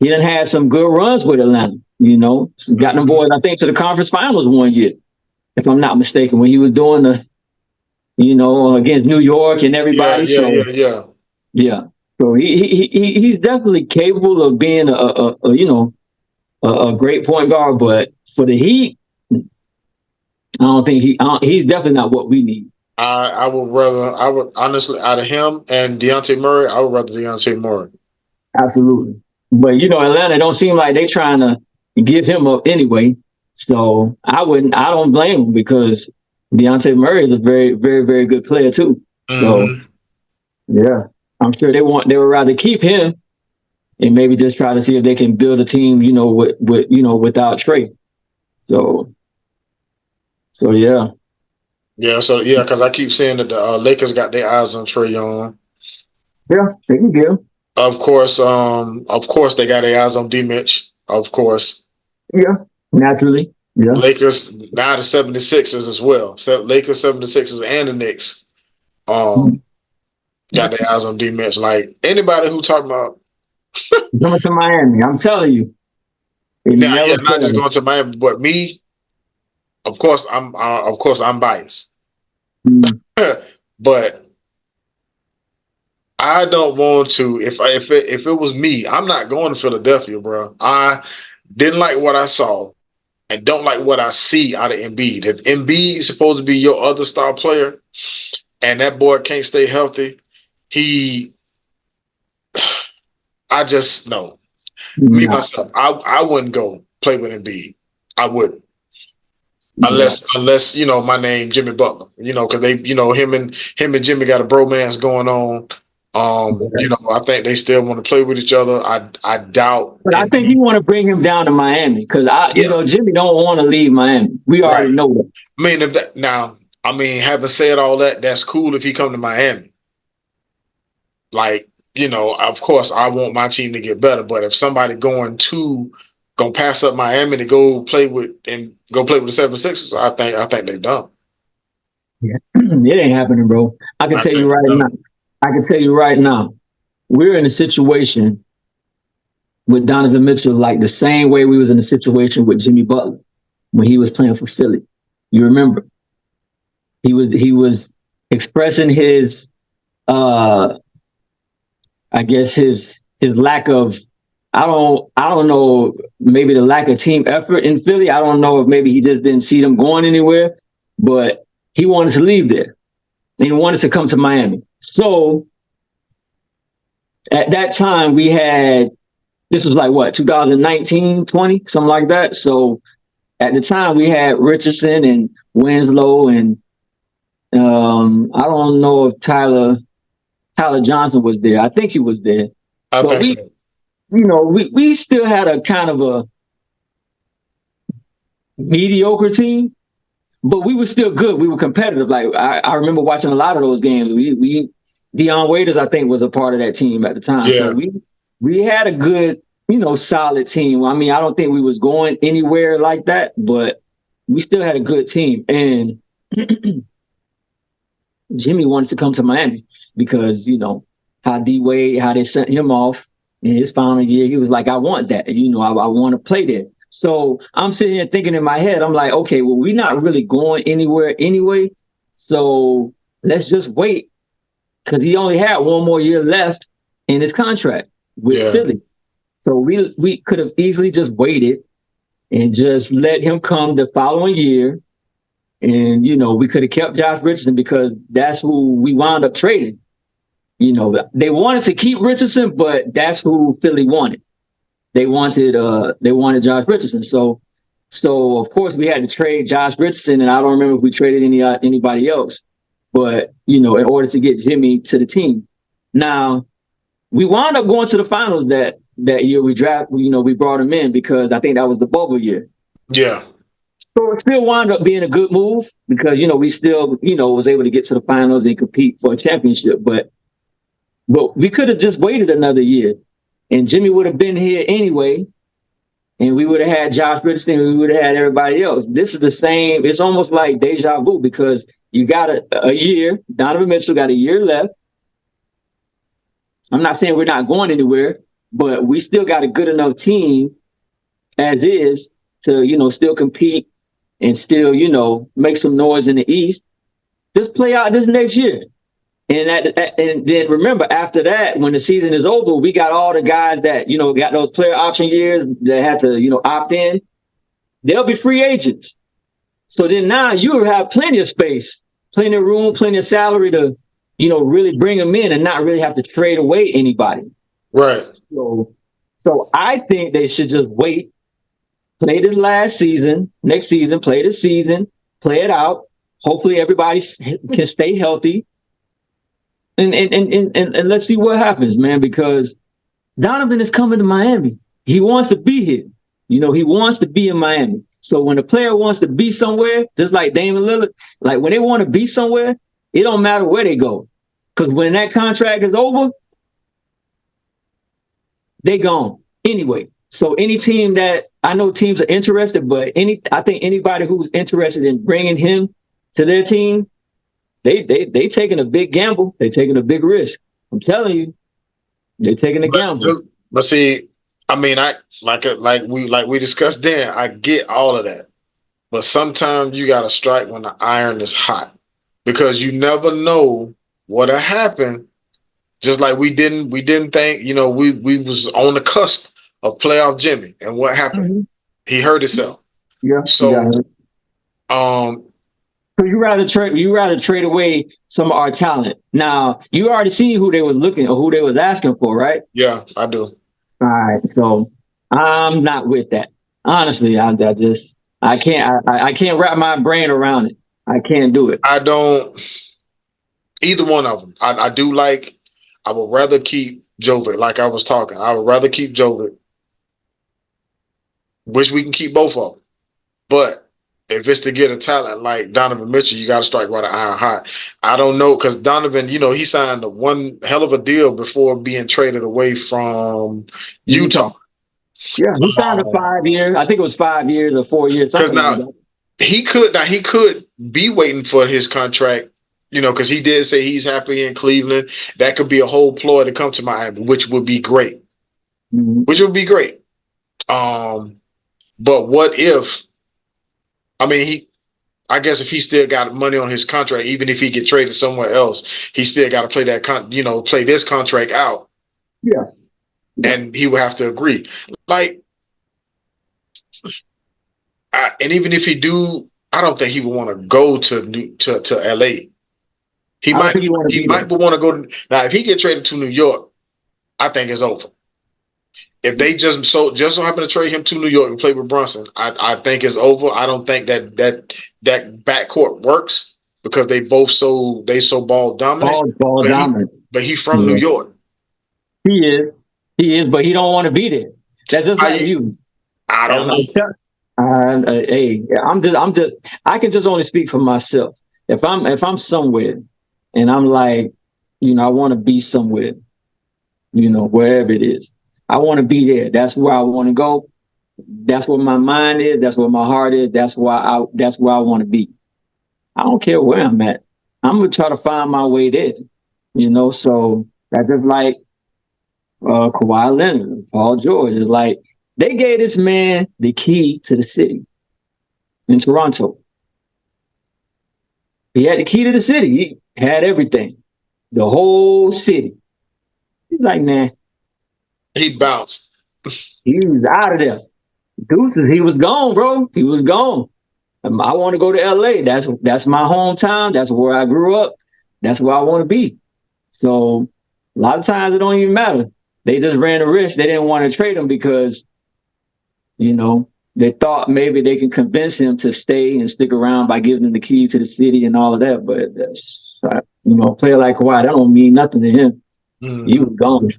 he done had some good runs with Atlanta, got them boys, I think, to the conference finals one year, if I'm not mistaken, when he was doing the, against New York and everybody.
Yeah.
Yeah. So he's definitely capable of being a great point guard, but for the Heat, I don't think he's definitely not what we need.
I would honestly, out of him and Deontay Murray, I would rather Deontay Murray.
Absolutely. But Atlanta don't seem like they trying to give him up anyway. So I don't blame him because Deontay Murray is a very, very, very good player too. So yeah, I'm sure they would rather keep him and maybe just try to see if they can build a team, with without Trae. So yeah.
Yeah, because I keep saying that the Lakers got their eyes on Trae Young.
Yeah, they can give him.
Of course, they got their eyes on D Mitch. Of course.
Yeah, naturally. Yeah.
Lakers, now the 76ers as well. So Lakers, 76ers, and the Knicks got their eyes on D Mitch. Like anybody who talking about
coming to Miami, I'm telling you.
now, yeah, not just going to Miami, but me, of course, I'm biased. But I don't want to. If it was me, I'm not going to Philadelphia, bro. I didn't like what I saw, and don't like what I see out of Embiid. If Embiid is supposed to be your other star player, and that boy can't stay healthy, I just no. Me myself, I wouldn't go. play with Embiid. I wouldn't.
Yeah.
Unless my name Jimmy Butler, because they, him and Jimmy got a bromance going on. I think they still want to play with each other. I doubt.
But I think you want to bring him down to Miami because
Yeah,
Jimmy don't want to leave Miami. We already
right.
know that.
I mean, if that now, I mean, having said all that, that's cool if he come to Miami. Like, of course, I want my team to get better. But if somebody gonna pass up Miami to go play with the 76ers, I think they're dumb.
Yeah. It ain't happening, bro. I can
I
tell you
think
right
they're
now.
dumb.
I can tell you right now. We're in a situation with Donovan Mitchell like the same way we was in a situation with Jimmy Butler when he was playing for Philly. You remember? He was expressing his I guess his lack of I don't know, maybe the lack of team effort in Philly. I don't know if maybe he just didn't see them going anywhere, but he wanted to leave there. And he wanted to come to Miami. So at that time this was like what, 2019, 20, something like that. So at the time we had Richardson and Winslow and I don't know if Tyler Johnson was there. I think he was there.
I
But
think so.
we still had a kind of a mediocre team, but we were still good. We were competitive. Like I remember watching a lot of those games. We Dion Waiters, I think, was a part of that team at the time. So
Yeah,
we had a good, solid team. I mean, I don't think we was going anywhere like that, but we still had a good team. And Jimmy wanted to come to Miami because, how D Wade, how they sent him off in his final year. He was like, I want that. I want to play there. So I'm sitting here thinking in my head, I'm like, okay, well, we're not really going anywhere anyway. So let's just wait because he only had one more year left in his contract with
yeah,
Philly. So we could have easily just waited and just let him come the following year. And, we could have kept Josh Richardson because that's who we wound up trading. They wanted to keep Richardson, but that's who Philly wanted. They wanted Josh Richardson. So of course we had to trade Josh Richardson, and I don't remember if we traded anybody else. But in order to get Jimmy to the team. Now we wound up going to the finals that year. We brought him in because I think that was the bubble year.
yeah.
So it still wound up being a good move because we still was able to get to the finals and compete for a championship. But we could have just waited another year, and Jimmy would have been here anyway, and we would have had Josh Richardson, and we would have had everybody else. This is the same. It's almost like deja vu because you got a year. Donovan Mitchell got a year left. I'm not saying we're not going anywhere, but we still got a good enough team as is to still compete and still make some noise in the East. Just play out this next year. And then remember, after that, when the season is over, we got all the guys that, got those player option years that had to, opt in. They'll be free agents. So then now you have plenty of space, plenty of room, plenty of salary to, really bring them in and not really have to trade away anybody.
Right.
So I think they should just wait, play this last season, next season, play this season, play it out. Hopefully everybody can stay healthy. And let's see what happens, man, because Donovan is coming to Miami. He wants to be here. He wants to be in Miami. So when a player wants to be somewhere, just like Damian Lillard, like when they want to be somewhere, it don't matter where they go. Because when that contract is over, they gone anyway. So any team that I know teams are interested, but I think anybody who's interested in bringing him to their team, they taking a big gamble. They taking a big risk. I'm telling you, they're taking a gamble.
But see, I mean, I like we discussed then. I get all of that, but sometimes you got to strike when the iron is hot because you never know what'll happen. Just like we didn't think, we was on the cusp of playoff Jimmy, and what happened? Mm-hmm. He hurt himself.
Yeah.
So,
So you rather trade away some of our talent. Now you already see who they was looking or who they was asking for, right?
Yeah, I do.
All right, so I'm not with that. Honestly, I can't wrap my brain around it. I can't do it.
I don't either one of them. I do like. I would rather keep Jovic. Like I was talking, I would rather keep Jovic. Wish we can keep both of them, but if it's to get a talent like Donovan Mitchell, you got to strike while the iron hot. I don't know because Donovan, he signed a one hell of a deal before being traded away from Utah.
Yeah, he signed a 5 year. I think it was 5 years or 4 years,
Because
something like
now
that.
he could be waiting for his contract, because he did say he's happy in Cleveland. That could be a whole ploy to come to Miami, which would be great.
Mm-hmm.
Which would be great. But what if? I mean, I guess if he still got money on his contract, even if he get traded somewhere else, he still got to play play this contract out.
Yeah.
And he would have to agree. Like, and even if he do, I don't think he would want to go to LA. He
I don't
might
think he want to
he
be
might
there.
want to go to now. If he get traded to New York, I think it's over. If they just so happen to trade him to New York and play with Brunson, I think it's over. I don't think that backcourt works because they so ball dominant.
Ball
But
dominant.
he's from New York.
He is, but he don't want to be there. That's just like you.
I don't know.
Hey, I can just only speak for myself. If I'm somewhere and I'm like, I want to be somewhere, wherever it is, I want to be there. That's where I want to go. That's where my mind is. That's where my heart is. That's where I want to be. I don't care where I'm at. I'm gonna try to find my way there. So that's just like Kawhi Leonard, Paul George. Is like they gave this man the key to the city in Toronto. He had the key to the city. He had everything, the whole city. He's like, man,
He bounced.
he was out of there. Deuces, he was gone, bro. He was gone. I want to go to LA. That's my hometown. That's where I grew up. That's where I want to be. So a lot of times it don't even matter. They just ran a risk. They didn't want to trade him because, they thought maybe they can convince him to stay and stick around by giving him the key to the city and all of that. But that's, a player like Kawhi, that don't mean nothing to him. He was gone.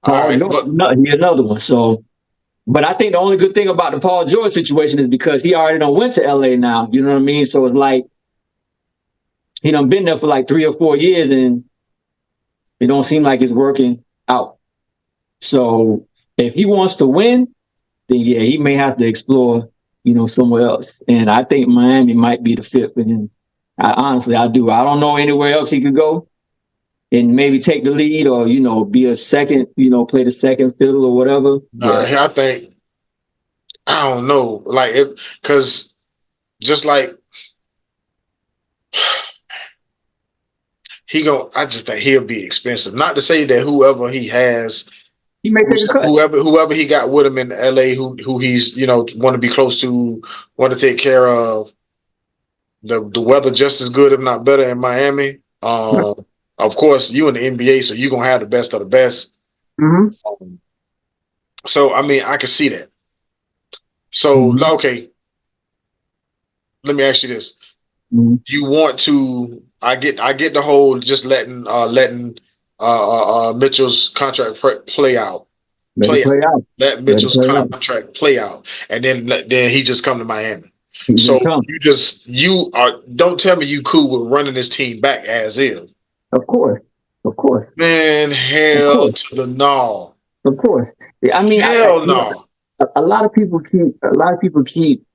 Paul George, he's another one. So, but I think the only good thing about the Paul George situation is because he already done went to LA now. You know what I mean? So it's like he done been there for like 3 or 4 years and it don't seem like it's working out. So if he wants to win, then yeah, he may have to explore, somewhere else. And I think Miami might be the fit for him. Honestly, I do. I don't know anywhere else he could go and maybe take the lead or, be a second, play the second fiddle or whatever.
I don't know. Like, because just like I just think he'll be expensive. Not to say that whoever he has,
he may take a cut.
Whoever he got with him in LA, who he's want to be close to, want to take care of. The weather just as good, if not better, in Miami. Of course, you in the NBA, so you're gonna have the best of the best.
Mm-hmm.
So I mean, I can see that. So okay, let me ask you this: You want to? I get the whole just letting Mitchell's contract play out. Let Mitchell's contract play out, and then he just come to Miami. So don't tell me you cool with running this team back as is.
Of course.
Man, hell to the no.
Of course. I mean,
hell no.
A lot of people keep.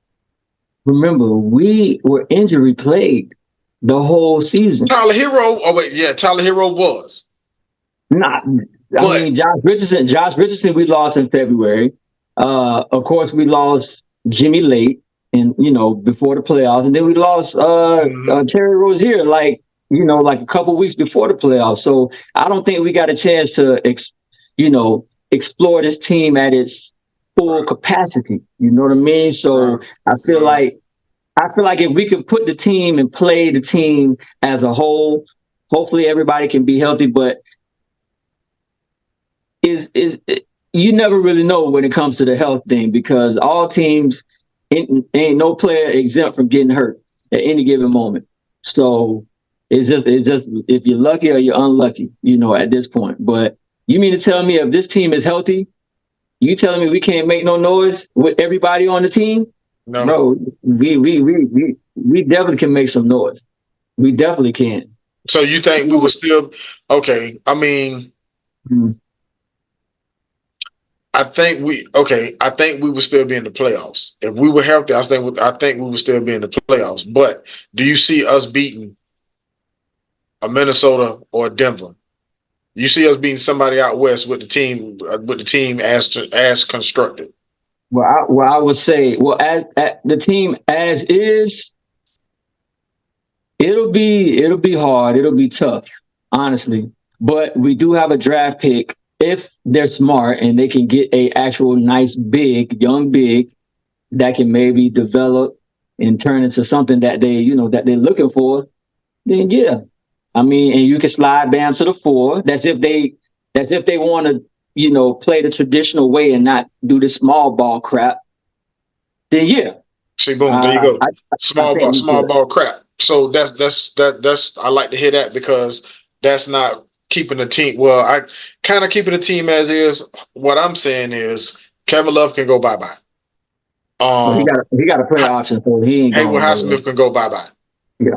Remember, we were injury plagued the whole season.
Tyler Hero. Oh wait, yeah, Tyler Hero was.
I mean, Josh Richardson, we lost in February. Of course, we lost Jimmy late and before the playoffs, and then we lost Terry Rozier like a couple weeks before the playoffs. So I don't think we got a chance to explore this team at its full capacity. You know what I mean? So I feel like if we could put the team and play the team as a whole, hopefully everybody can be healthy. But is you never really know when it comes to the health thing because all teams ain't no player exempt from getting hurt at any given moment. So it's just if you're lucky or you're unlucky, at this point. But you mean to tell me if this team is healthy, you telling me we can't make no noise with everybody on the team?
No.
Bro, we definitely can make some noise. We definitely can.
So you think we would still okay? I mean, I think we would still be in the playoffs if we were healthy. I think we would still be in the playoffs. But do you see us beating a Minnesota or a Denver? You see us beating somebody out west with the team as constructed.
Well, I would say, as the team as is, it'll be hard. It'll be tough, honestly. But we do have a draft pick if they're smart and they can get a actual nice young big that can maybe develop and turn into something that that they're looking for. Then yeah, I mean, and you can slide Bam to the 4. That's if they want to play the traditional way and not do the small ball crap. Then yeah,
See, boom, there you go.
I think we
Small
could.
ball crap. So that's I like to hear that because that's not keeping the team. Well, I kind of keeping the team as is. What I'm saying is Kevin Love can go bye bye.
Well, he got a player option, so he ain't
Haywood
going nowhere.
Highsmith can go bye bye.
Yeah.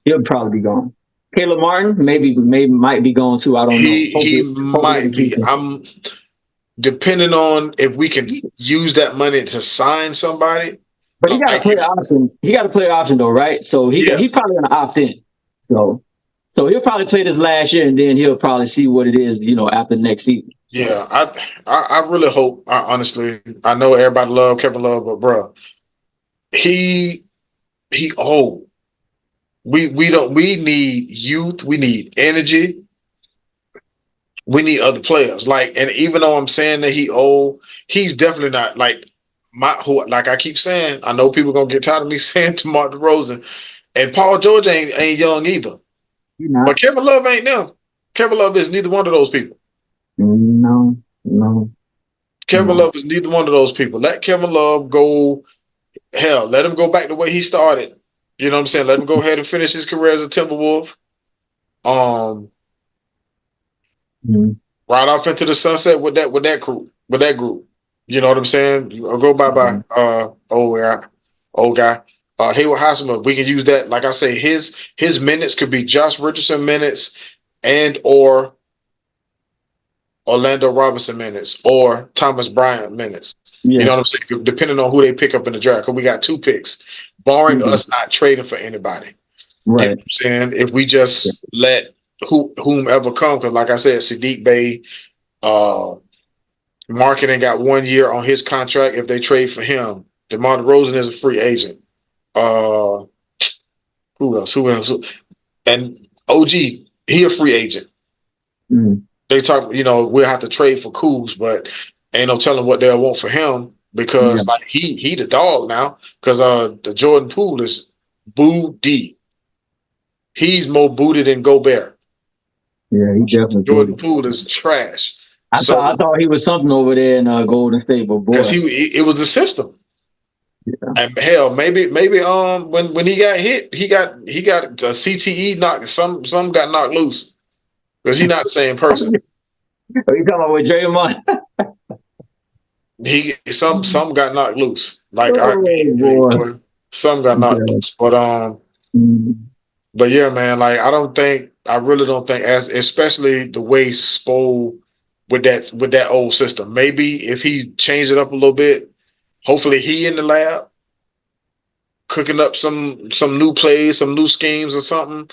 He'll probably be gone. Caleb Martin maybe might be gone too. I don't know.
He might be. I'm depending on if we can use that money to sign somebody.
But he got a player option. He got a player option though, right? So he's probably gonna opt in. So he'll probably play this last year and then he'll probably see what it is, after next season.
Yeah, I really hope. Honestly, I know everybody love Kevin Love, but bro, he old. We need youth. We need energy. We need other players. And even though I'm saying that he old, he's definitely not like I keep saying. I know people gonna get tired of me saying DeMar DeRozan, and Paul George ain't young either. But Kevin Love ain't them. Kevin Love is neither one of those people.
No.
Kevin Love is neither one of those people. Let Kevin Love go. Hell, let him go back the way he started. You know what I'm saying? Let him go ahead and finish his career as a Timberwolf. Right off into the sunset with that group. You know what I'm saying? Go bye old guy. Haywood Highsmith, we can use that. Like I say, his minutes could be Josh Richardson minutes and or Orlando Robinson minutes or Thomas Bryant minutes. Yeah. You know what I'm saying? Depending on who they pick up in the draft. Because we got 2 picks, barring us not trading for anybody.
Right.
You know what I'm saying? If we just let whomever come, because like I said, Sadiq Bey, Marketing got 1 year on his contract if they trade for him. DeMar DeRozan is a free agent. Who else? And OG, he a free agent. They talk, we'll have to trade for Kuz, but ain't no telling what they'll want for him because he the dog now because the Jordan Poole is booty. He's more booted than Gobert.
Yeah, he definitely
Jordan Poole is trash.
I thought he was something over there in Golden State, but boy,
because it was the system. Yeah. And hell, maybe when he got hit, he got a CTE knock. Some got knocked loose because he's not the same person.
Are you talking about with Draymond?
Some got knocked loose. Some got knocked loose. But yeah, man. I really don't think, especially the way Spo with that old system. Maybe if he changed it up a little bit, hopefully he in the lab cooking up some new plays, some new schemes or something.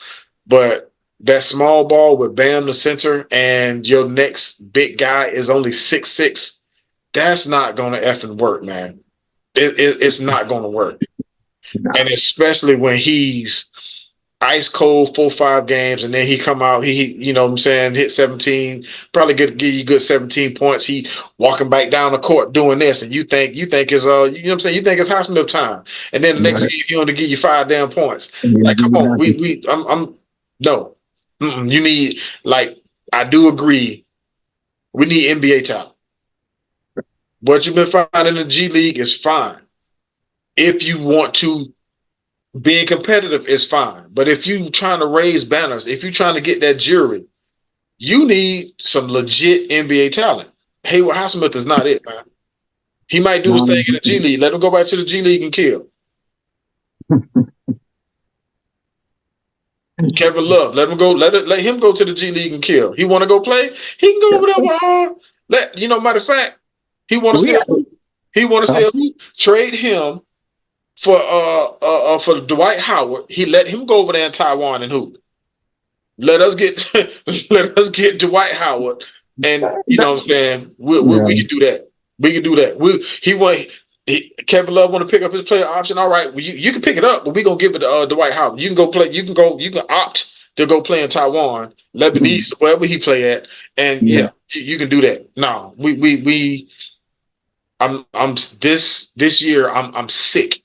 But that small ball with Bam the center and your next big guy is only 6'6", that's not gonna effing work, man. It's not gonna work. No. And especially when he's ice cold 4-5 games and then he come out, he hit 17, probably give you good 17 points. He walking back down the court doing this, and you think it's you think it's Highsmith time. And then the next game he only give you 5 damn points. Yeah, come on, no. You need, I do agree, we need NBA talent. What you've been finding in the G League is fine. If you want to being competitive is fine. But if you trying to raise banners, if you're trying to get that jury, you need some legit NBA talent. Hayward Highsmith is not it, man. He might do his thing in the G League. Let him go back to the G League and kill. Kevin Love, let him go. Let him go to the G League and kill. He want to go play. He can go over there. Matter of fact, he want to see a hoop. He want to see a hoop. Trade him for Dwight Howard. He let him go over there in Taiwan and hoop. Let us get Dwight Howard, and you know what I'm saying. We can do that. We can do that. Kevin Love want to pick up his player option. All right, well, you can pick it up, but we gonna give it to Dwight Howard. You can go play. You can opt to go play in Taiwan, Lebanese, wherever he play at, and you can do that. No, I'm this year. I'm sick.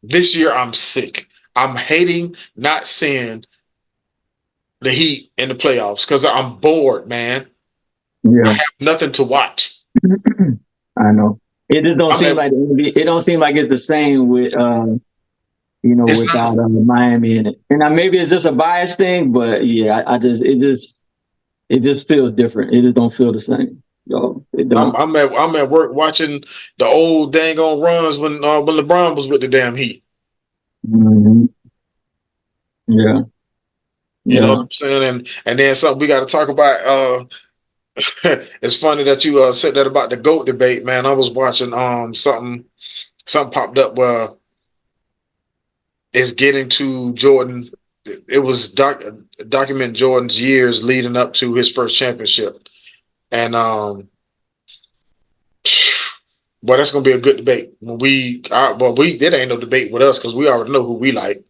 This year I'm sick. I'm hating not seeing the Heat in the playoffs because I'm bored, man. Yeah, I have nothing to watch.
I know. It just don't seem like it don't seem like it's the same with without Miami in it. And maybe it's just a bias thing, but yeah, it just feels different. It just don't feel the same. Yo, it don't.
I'm at work watching the old dang on runs when LeBron was with the damn Heat.
Mm-hmm. Yeah.
You know what I'm saying? And then something we got to talk about. It's funny that you said that about the GOAT debate, man. I was watching something popped up where it's getting to Jordan. It was document Jordan's years leading up to his first championship, and that's gonna be a good debate. There ain't no debate with us because we already know who we like.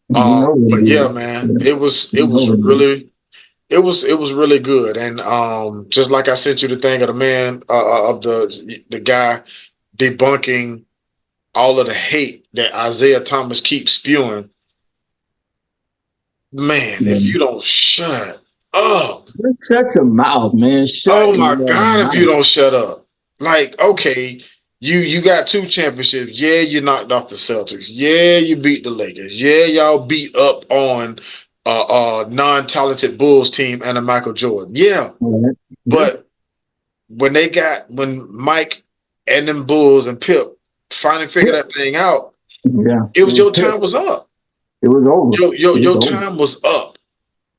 But yeah, man, it was really good, and just like I sent you the thing of the man of the guy debunking all of the hate that Isaiah Thomas keeps spewing. Man, if you don't shut up,
just shut your mouth, man.
Oh my God, if you don't shut up, like okay. You got 2 championships. Yeah, you knocked off the Celtics. Yeah, you beat the Lakers. Yeah, y'all beat up on non-talented Bulls team and a Michael Jordan. Yeah. Mm-hmm. But when Mike and them Bulls and Pip finally figured that thing out, it was your time was up.
It was over.
Your time was up.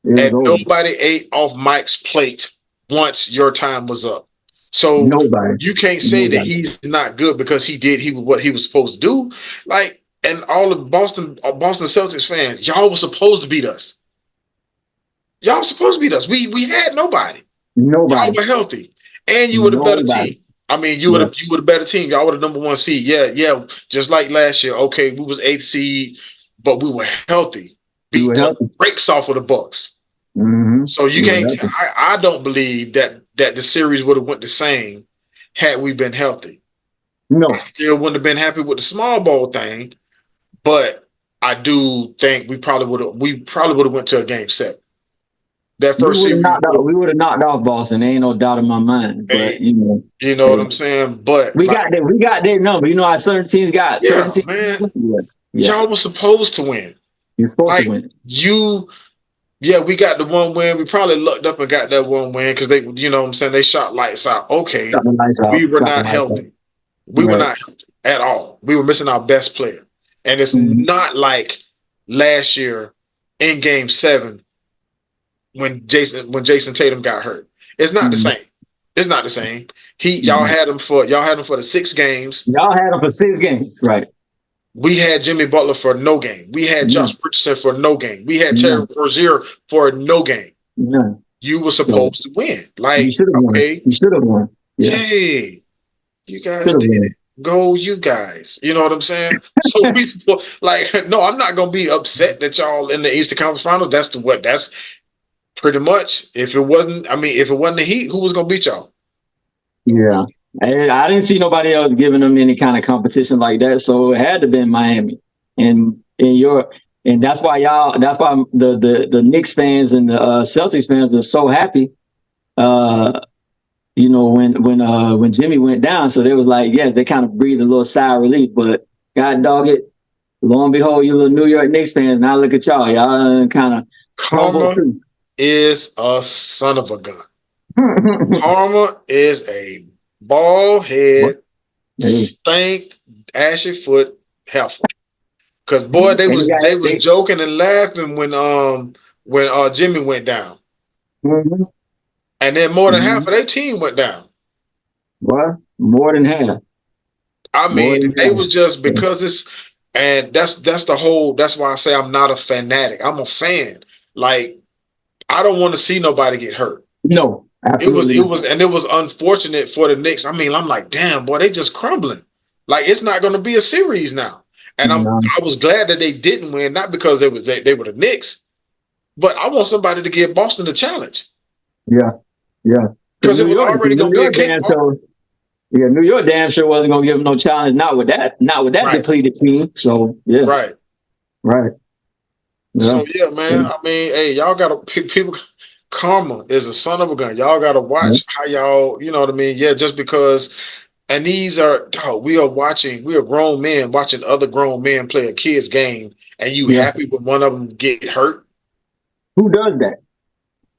And nobody ate off Mike's plate once your time was up. So you can't say that he's not good because he did what he was supposed to do. Like, and all the Boston Celtics fans, y'all were supposed to beat us. Y'all were supposed to beat us. We had nobody. Y'all were healthy, and you were the better team. I mean, you were the better team. Y'all were the number 1 seed. Yeah. Just like last year. Okay, we was 8th seed, but we were healthy. Beat the brakes off of the Bucks. Mm-hmm. So you can't. I don't believe that the series would have went the same had we been healthy.
No,
I still wouldn't have been happy with the small ball thing, but I do think we probably would have went to a game 7. That first series,
we would have knocked off Boston. There ain't no doubt in my mind. But
you know what I'm saying. But
we got their number. You know how certain teams got. Certain teams,
man. Y'all were supposed to win.
You're supposed to win.
Yeah, we got the 1 win. We probably lucked up and got that 1 win because they, you know what I'm saying, they shot lights out. Okay, we were not healthy. We were not healthy at all. We were missing our best player. And it's not like last year in game 7 when Jason Tatum got hurt. It's not the same. It's not the same. Y'all had him for the 6 games.
Y'all had him for 6 games, right?
We had Jimmy Butler for no game. We had Josh Richardson for no game. We had Terry Rozier for no game. You were supposed to win. Like,
you should have won. Yeah.
Hey, you guys did it. Go, you guys. You know what I'm saying? So no, I'm not gonna be upset that y'all in the Eastern Conference Finals. That's pretty much. If it wasn't the Heat, who was gonna beat y'all?
Yeah. I didn't see nobody else giving them any kind of competition like that, so it had to be Miami. And that's why the Knicks fans and the Celtics fans are so happy you know, when Jimmy went down, so they was like, yes, they kind of breathed a little sigh of relief. But God dog it, lo and behold, you little New York Knicks fans. Now look at y'all, y'all kind of crumbled
Karma
too.
is a son of a gun. Karma is a bald head,
Hey,
stank, ashy foot heifer. Cause boy,
and they got
they was
they,
joking and laughing when Jimmy went down,
mhm,
and then more than half
mhm.
of their team went down.
Well, more than half,
I
more
mean,
than
they
half.
was just
So,
because it's, and that's the whole. That's why I say I'm not a fanatic. I'm a fan. Like I don't want to see nobody get hurt.
no, absolutely not.
It was unfortunate for the Knicks. I mean, I'm like, damn, boy, they just crumbling. Like it's not going to be a series now. And
No,
I was glad that they didn't win, not because they were the Knicks, but I want somebody to give Boston a challenge
yeah, yeah. Because
because it was already
New
going to be a
York
cake.
damn sure, yeah, New York damn sure wasn't gonna give them no challenge. Not with that
Right,
depleted team. So yeah,
right.
right, yeah.
So yeah, man. I mean, hey, y'all got to people. Karma is a son of a gun. Y'all got to
Yeah,
watch how y'all. You know what I mean? Yeah, just because. And these are, dog, we are grown men watching other grown men play a kid's game, and you
yeah.
happy when one of them get hurt?
Who does that?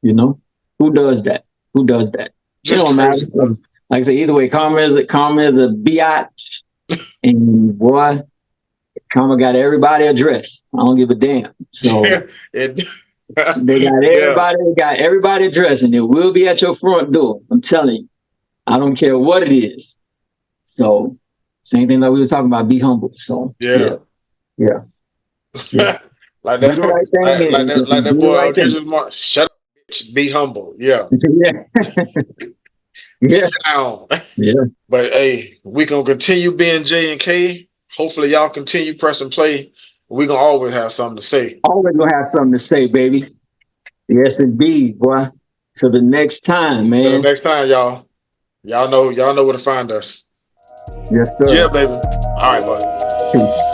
You know, who does that? Who does that? It
Just
don't matter.
crazy, bro.
Like I say, either way, karma is a biatch, and boy, karma got everybody addressed. I don't give a damn. So
Yeah, it, yeah,
they got everybody addressed, and it will be at your front door. I'm telling you. I don't care what it is. So same thing like we were talking about. Be humble. So
yeah.
yeah, yeah, yeah.
Like
Do
that,
the right thing
like
and
that
do the
boy
right thing.
Kendrick Lamar. Shut up, bitch. Be humble. Yeah,
Yeah, yeah,
sit down.
yeah.
But hey, we gonna continue being J and K. Hopefully, y'all continue pressing play. We gonna always have something to say.
Always gonna have something to say, baby. Yes, indeed, boy. Till the next time,
Till the
man.
next time, y'all. Y'all know where to find us.
Yes,
Yeah,
sir.
baby. All right, bud.
Peace.